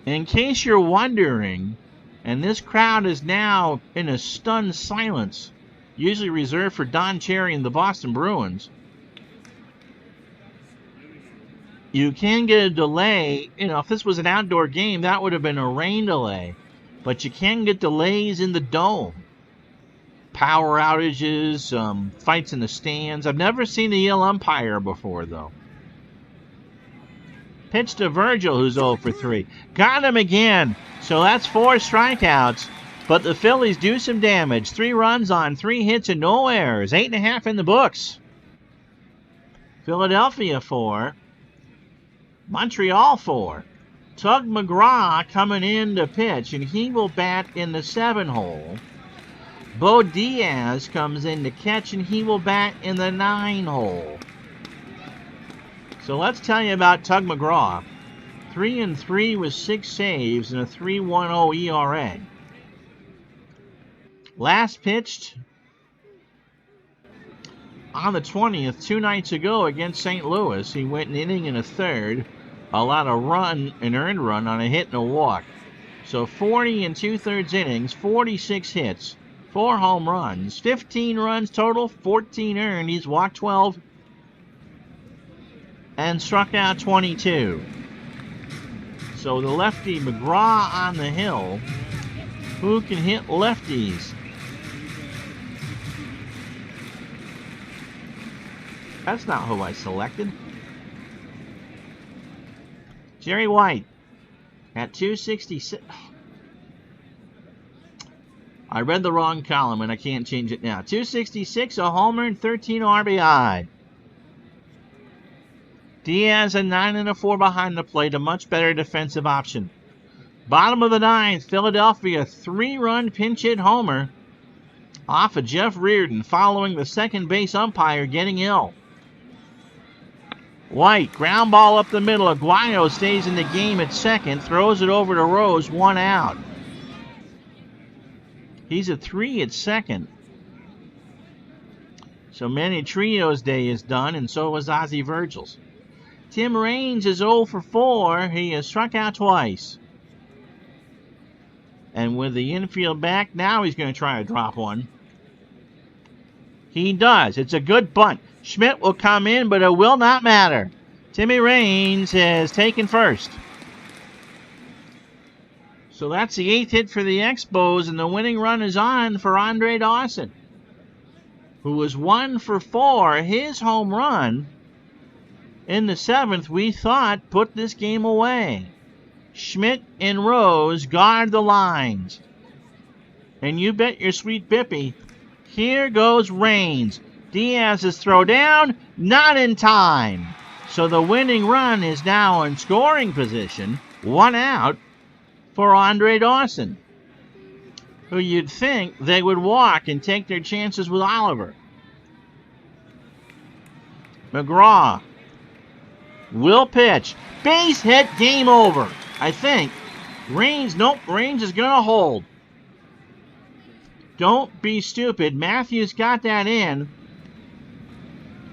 In case you're wondering, and this crowd is now in a stunned silence, usually reserved for Don Cherry and the Boston Bruins, you can get a delay. If this was an outdoor game, that would have been a rain delay. But you can get delays in the dome. Power outages, fights in the stands. I've never seen the ill umpire before, though. Pitch to Virgil, who's 0 for 3. Got him again. So that's 4 strikeouts. But the Phillies do some damage. 3 runs on 3 hits and no errors. 8.5 in the books. Philadelphia 4. Montreal 4. Tug McGraw coming in to pitch, and he will bat in the 7 hole. Bo Diaz comes in to catch, and he will bat in the 9 hole. So let's tell you about Tug McGraw. 3-3 with 6 saves and a 3.10 ERA. Last pitched on the 20th, 2 nights ago against St. Louis. He went an inning and a third, allowed an earned run on a hit and a walk. So 40 2/3 innings, 46 hits, 4 home runs, 15 runs total, 14 earned. He's walked 12. and struck out 22. So the lefty McGraw on the hill. Who can hit lefties? That's not who I selected. Jerry White at 266. I read the wrong column and I can't change it now. 266, a homer, and 13 RBI. Diaz a 9 and a 4 behind the plate, a much better defensive option. Bottom of the ninth, Philadelphia 3-run pinch hit homer off of Jeff Reardon following the second base umpire getting ill. White, ground ball up the middle. Aguayo stays in the game at second, throws it over to Rose, 1 out. He's a 3 at second. So Manny Trio's day is done, and so was Ozzie Virgil's. Tim Raines is 0 for 4. He has struck out twice. And with the infield back, now he's going to try to drop one. He does. It's a good bunt. Schmidt will come in, but it will not matter. Timmy Raines has taken first. So that's the 8th hit for the Expos, and the winning run is on for Andre Dawson, who was 1 for 4. His home run in the 7th, we thought, put this game away. Schmidt and Rose guard the lines. And you bet your sweet Bippy, here goes Raines. Diaz's throw down, not in time. So the winning run is now in scoring position, 1 out for Andre Dawson, who you'd think they would walk and take their chances with Oliver. McGraw will pitch. Base hit, game over. I think. Raines is going to hold. Don't be stupid. Matthews got that in.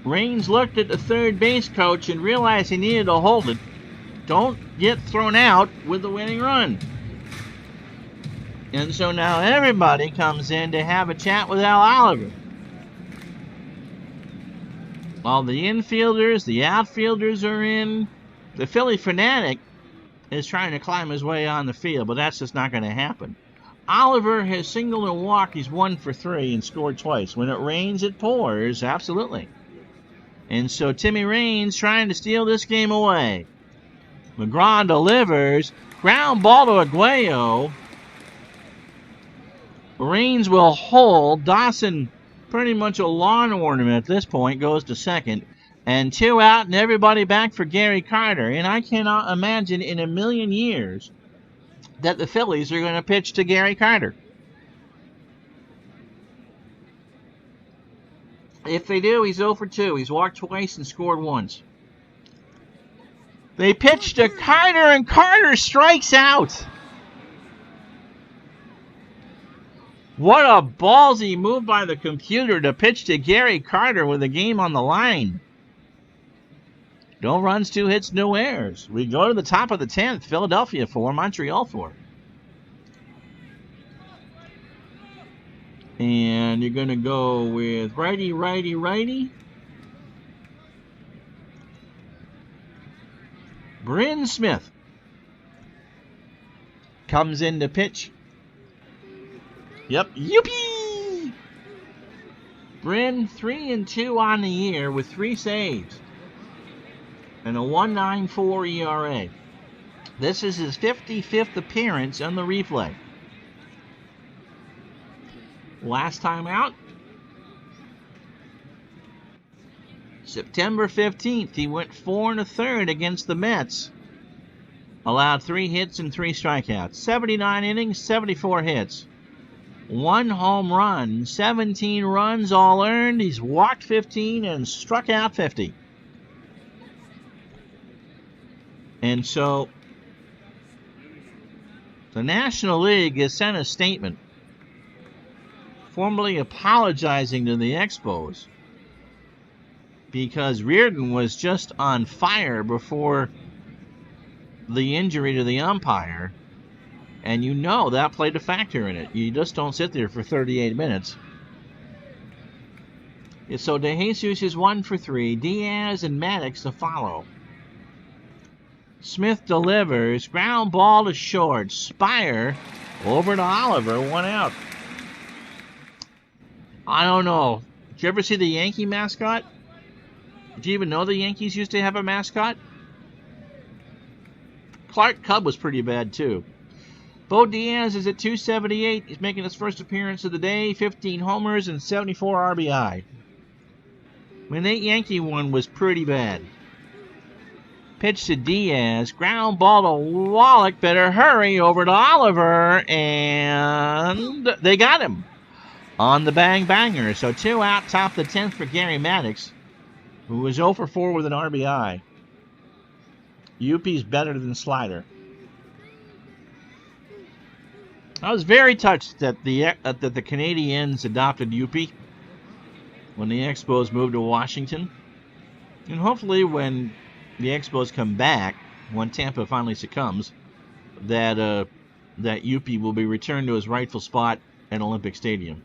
Raines looked at the third base coach and realized he needed to hold it. Don't get thrown out with the winning run. And so now everybody comes in to have a chat with Al Oliver. All the infielders, the outfielders are in. The Philly fanatic is trying to climb his way on the field, but that's just not going to happen. Oliver has singled and walked. He's 1 for 3 and scored twice. When it rains, it pours. Absolutely. And so Timmy Raines trying to steal this game away. McGraw delivers. Ground ball to Aguayo. Raines will hold. Dawson, pretty much a lawn ornament at this point, goes to second. And 2 out and everybody back for Gary Carter. And I cannot imagine in a million years that the Phillies are going to pitch to Gary Carter. If they do, he's 0 for 2. He's walked twice and scored once. They pitch to Carter, and Carter strikes out. What a ballsy move by the computer to pitch to Gary Carter with the game on the line. No runs, 2 hits, no errors. We go to the top of the 10th. Philadelphia 4, Montreal 4. And you're going to go with righty, righty, righty. Bryn Smith comes in to pitch. Yep, yippee! Bryn 3-2 on the year with 3 saves and a 1.94 ERA. This is his 55th appearance on the replay. Last time out, September 15th, he went 4 1/3 against the Mets. Allowed 3 hits and 3 strikeouts. 79 innings, 74 hits. 1 home run, 17 runs all earned. He's walked 15 and struck out 50. And so the National League has sent a statement formally apologizing to the Expos because Reardon was just on fire before the injury to the umpire, and you know that played a factor in it. You just don't sit there for 38 minutes. So De Jesus is 1 for 3. Diaz and Maddox to follow. Smith delivers. Ground ball to short. Spire over to Oliver. 1 out. I don't know. Did you ever see the Yankee mascot? Did you even know the Yankees used to have a mascot? Clark Cub was pretty bad, too. Bo Diaz is at 278. He's making his first appearance of the day. 15 homers and 74 RBI. When that Yankee one was pretty bad. Pitch to Diaz. Ground ball to Wallach. Better hurry over to Oliver. And they got him on the bang banger. So 2 out, top the 10th for Gary Maddox, who was 0 for 4 with an RBI. Youppi's better than Slider. I was very touched that the Canadians adopted Youppi when the Expos moved to Washington. And hopefully when the Expos come back, when Tampa finally succumbs, that Youppi will be returned to his rightful spot at Olympic Stadium.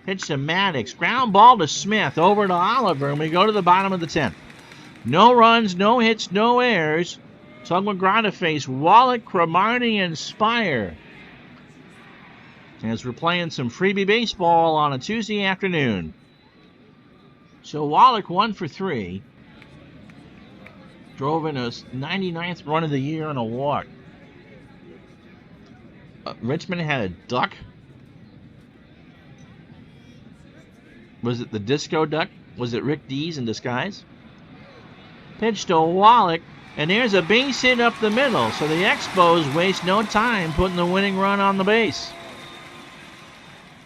Pitch to Maddox. Ground ball to Smith. Over to Oliver. And we go to the bottom of the 10th. No runs, no hits, no errors. Tug McGraw to face Wallach, Cromartie, and Spire. As we're playing some freebie baseball on a Tuesday afternoon. So Wallach 1 for 3. Drove in a 99th run of the year on a walk. Richmond had a duck. Was it the disco duck? Was it Rick Dees in disguise? Pitch to Wallach, and there's a base hit up the middle, so the Expos waste no time putting the winning run on the base.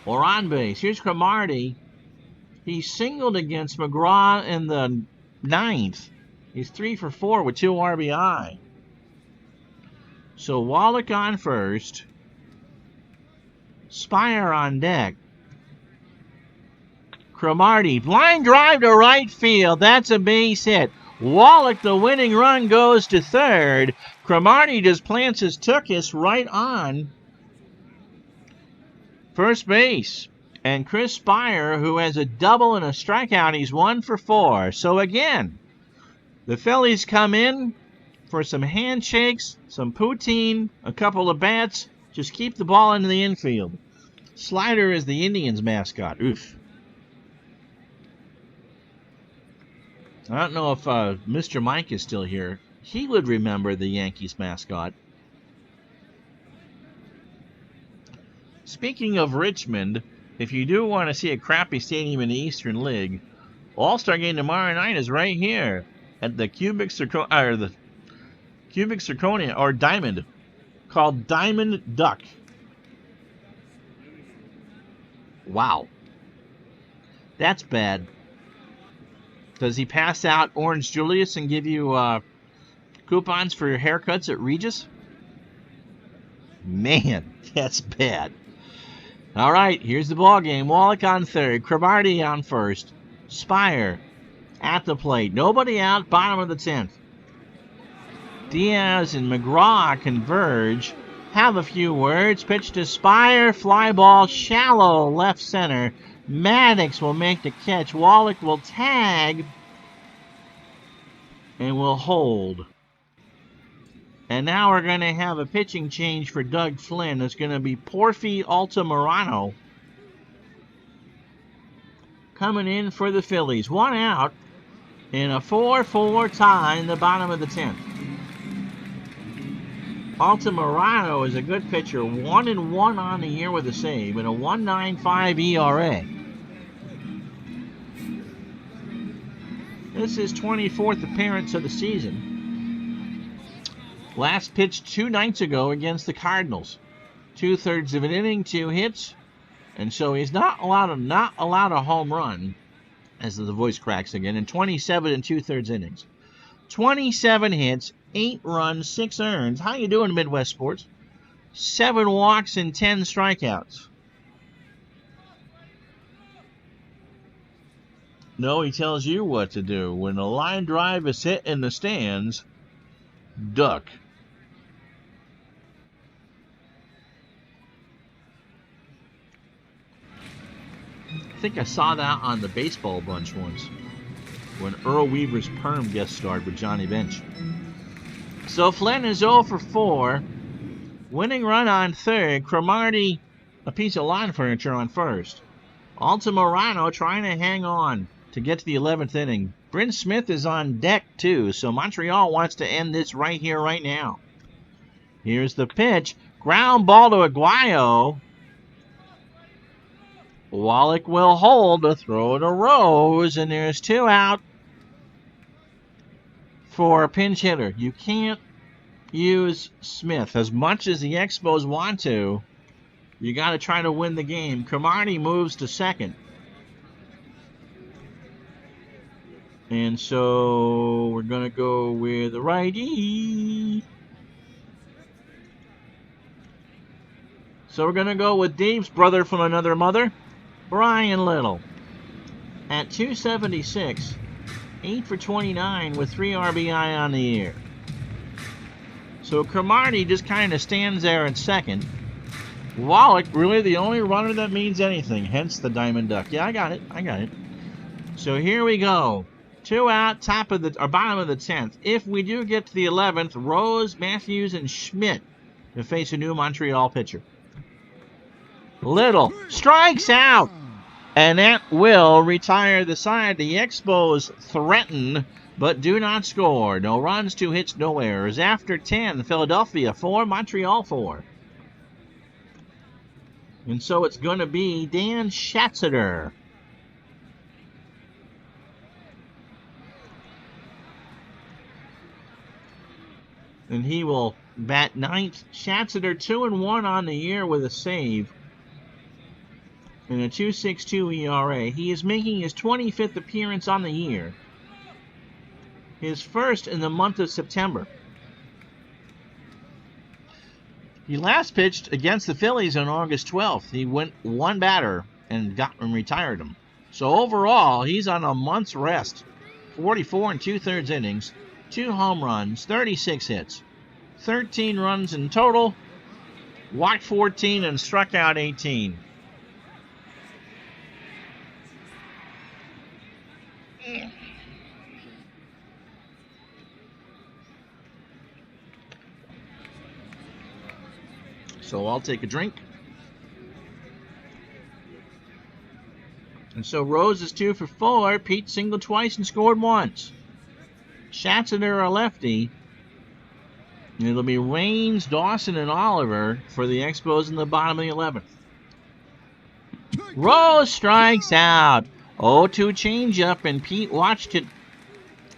Or on base. Here's Cromartie. He singled against McGraw in the 9th. He's 3 for 4 with 2 RBI. So Wallach on first. Spire on deck. Cromartie, line drive to right field. That's a base hit. Wallach, the winning run, goes to third. Cromartie just plants his tuchus right on first base. And Chris Spire, who has a double and a strikeout, he's 1 for 4. So again, the Phillies come in for some handshakes, some poutine, a couple of bats. Just keep the ball into the infield. Slider is the Indians' mascot. Oof. I don't know if Mr. Mike is still here. He would remember the Yankees mascot. Speaking of Richmond, if you do want to see a crappy stadium in the Eastern League, All-Star game tomorrow night is right here at the Cubic Zirconia or Diamond, called Diamond Duck. Wow. That's bad. Does he pass out Orange Julius and give you coupons for your haircuts at Regis? Man, that's bad. All right, here's the ball game. Wallach on third, Cromartie on first, Spire at the plate. Nobody out, bottom of the 10th. Diaz and McGraw converge, have a few words. Pitch to Spire, fly ball, shallow left center. Maddox will make the catch. Wallach will tag and will hold. And now we're going to have a pitching change for Doug Flynn. It's going to be Porfi Altamirano coming in for the Phillies. 1 out in a 4-4 tie in the bottom of the 10th. Altamirano is a good pitcher. 1-1 on the year with a save and a 1.95 ERA. This is his 24th appearance of the season. Last pitched 2 nights ago against the Cardinals. 2/3 of an inning, 2 hits. And so he's not allowed a home run, as the voice cracks again, in 27 2/3 innings. 27 hits, 8 runs, 6 earned. How you doing, Midwest Sports? 7 walks and 10 strikeouts. No, he tells you what to do. When a line drive is hit in the stands, duck. I think I saw that on the Baseball Bunch once, when Earl Weaver's Perm guest starred with Johnny Bench. So Flynn is 0 for 4. Winning run on third. Cromartie, a piece of lawn furniture on first. Altamirano trying to hang on to get to the 11th inning. Bryn Smith is on deck too, so Montreal wants to end this right here, right now. Here's the pitch. Ground ball to Aguayo. Wallach will hold to throw to Rose, and there's 2 out for a pinch hitter. You can't use Smith as much as the Expos want to. You got to try to win the game. Cromartie moves to second. And so we're going to go with the righty. So we're going to go with Dave's brother from another mother, Brian Little. At 276, 8 for 29 with 3 RBI on the year. So Cromartie just kind of stands there at second. Wallach, really the only runner that means anything, hence the Diamond Duck. Yeah, I got it. So here we go. 2 out, bottom of the 10th. If we do get to the 11th, Rose, Matthews, and Schmidt to face a new Montreal pitcher. Little strikes out, and that will retire the side. The Expos threaten, but do not score. No runs, 2 hits, no errors. After 10, Philadelphia 4, Montreal 4. And so it's going to be Dan Schatzeder. And he will bat 9th. Schatzeder 2-1 on the year with a save and a 2.62 ERA. He is making his 25th appearance on the year. His first in the month of September. He last pitched against the Phillies on August 12th. He went 1 batter and retired him. So overall, he's on a month's rest. 44 2/3 innings, 2 home runs, 36 hits, 13 runs in total, walked 14 and struck out 18. So I'll take a drink. And so Rose is 2 for 4. Pete singled twice and scored once. Schatzeder a lefty. And it'll be Raines, Dawson, and Oliver for the Expos in the bottom of the 11th. Rose strikes out. 0-2 changeup, and Pete watched it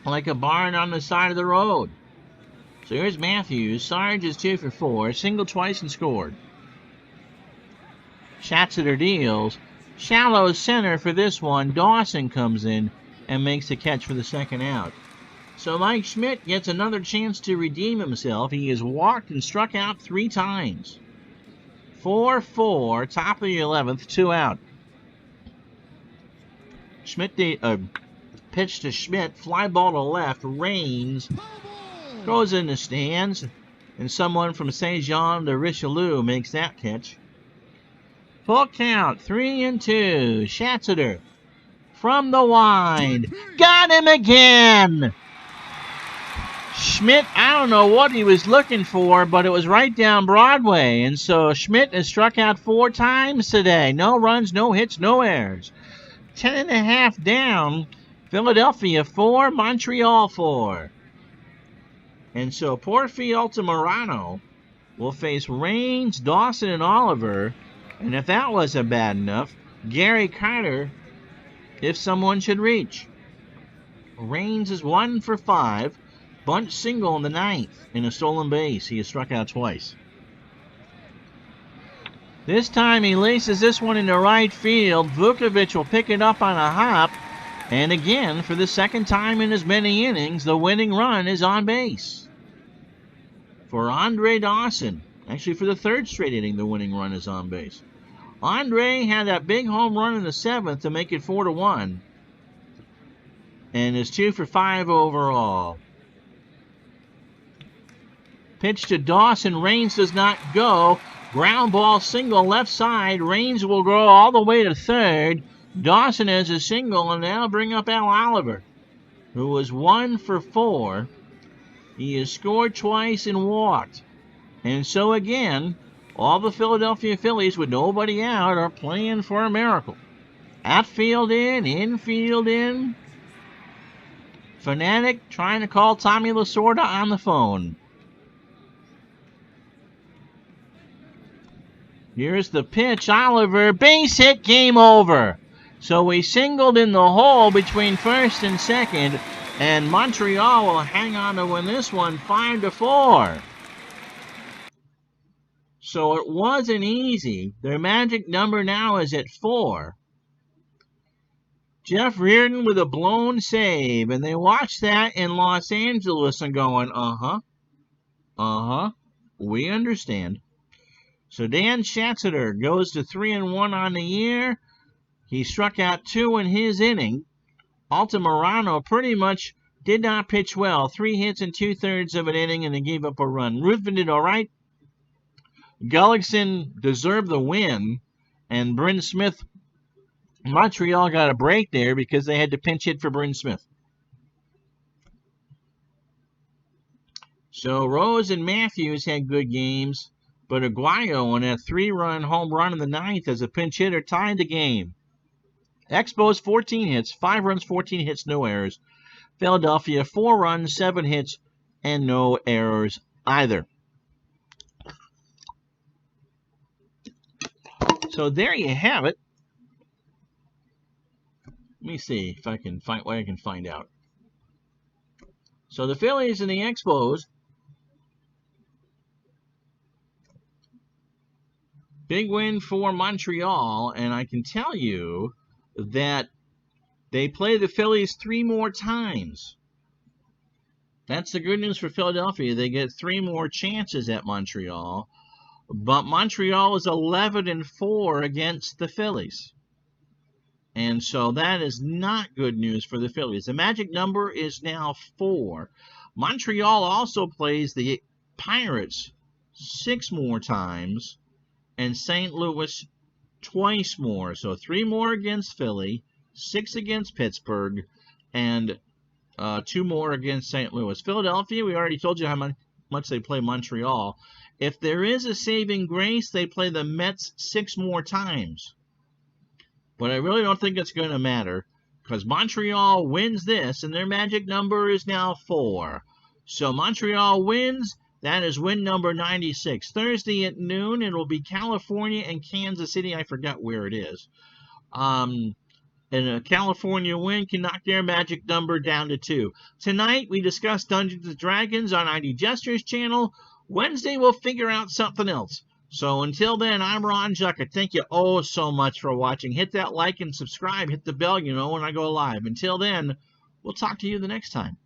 like a barn on the side of the road. So here's Matthews. Sarge is 2 for 4. Singled twice and scored. Schatzeder deals. Shallow center for this one. Dawson comes in and makes the catch for the second out. So Mike Schmidt gets another chance to redeem himself. He has walked and struck out 3 times. 4-4, top of the 11th, 2 out. Schmidt pitch to Schmidt, fly ball to left. Raines goes in the stands, and someone from Saint Jean de Richelieu makes that catch. Full count, 3-2. Schatzeder from the wide. Got him again! Schmidt, I don't know what he was looking for, but it was right down Broadway. And so Schmidt has struck out 4 times today. No runs, no hits, no errors. 10.5 down. Philadelphia 4, Montreal 4. And so Porfi Altamirano will face Raines, Dawson, and Oliver. And if that wasn't bad enough, Gary Carter, if someone should reach. Raines is 1 for 5. Bunt single in the 9th in a stolen base. He has struck out twice. This time he laces this one into right field. Vukovic will pick it up on a hop. And again, for the second time in as many innings, the winning run is on base. For Andre Dawson. Actually, for the 3rd straight inning, the winning run is on base. Andre had that big home run in the 7th to make it 4-1. And is 2 for 5 overall. Pitch to Dawson. Raines does not go. Ground ball single left side. Raines will go all the way to 3rd. Dawson has a single, and that'll bring up Al Oliver, who was 1 for 4. He has scored twice and walked. And so again, all the Philadelphia Phillies with nobody out are playing for a miracle. Outfield in, infield in. Fanatic trying to call Tommy Lasorda on the phone. Here's the pitch. Oliver, base hit, game over. So we singled in the hole between first and second, and Montreal will hang on to win this one 5-4. So it wasn't easy. Their magic number now is at 4. Jeff Reardon with a blown save, and they watched that in Los Angeles and going, we understand. So Dan Schatzeder goes to 3-1 on the year. He struck out 2 in his inning. Altamirano pretty much did not pitch well. 3 hits in 2/3 of an inning, and they gave up a run. Ruthven did all right. Gullickson deserved the win, and Bryn Smith, Montreal got a break there because they had to pinch hit for Bryn Smith. So Rose and Matthews had good games, but Aguayo on a 3-run home run in the 9th as a pinch hitter tied the game. Expos 14 hits, 5 runs, 14 hits, no errors. Philadelphia 4 runs, 7 hits, and no errors either. So there you have it. Let me see if I can find what I can find out. So the Phillies and the Expos, big win for Montreal, and I can tell you that they play the Phillies 3 more times. That's the good news for Philadelphia. They get 3 more chances at Montreal, but Montreal is 11-4 against the Phillies. And so that is not good news for the Phillies. The magic number is now 4. Montreal also plays the Pirates 6 more times and St. Louis twice more. So 3 more against Philly, 6 against Pittsburgh, and 2 more against St. Louis. Philadelphia, we already told you how much they play Montreal. If there is a saving grace, they play the Mets 6 more times. But I really don't think it's going to matter because Montreal wins this, and their magic number is now 4. So Montreal wins. That is win number 96. Thursday at noon, it will be California and Kansas City. I forgot where it is. And a California win can knock their magic number down to 2. Tonight, we discussed Dungeons & Dragons on ID Jester's channel. Wednesday, we'll figure out something else. So until then, I'm Ron Juckett. Thank you so much for watching. Hit that like and subscribe. Hit the bell, when I go live. Until then, we'll talk to you the next time.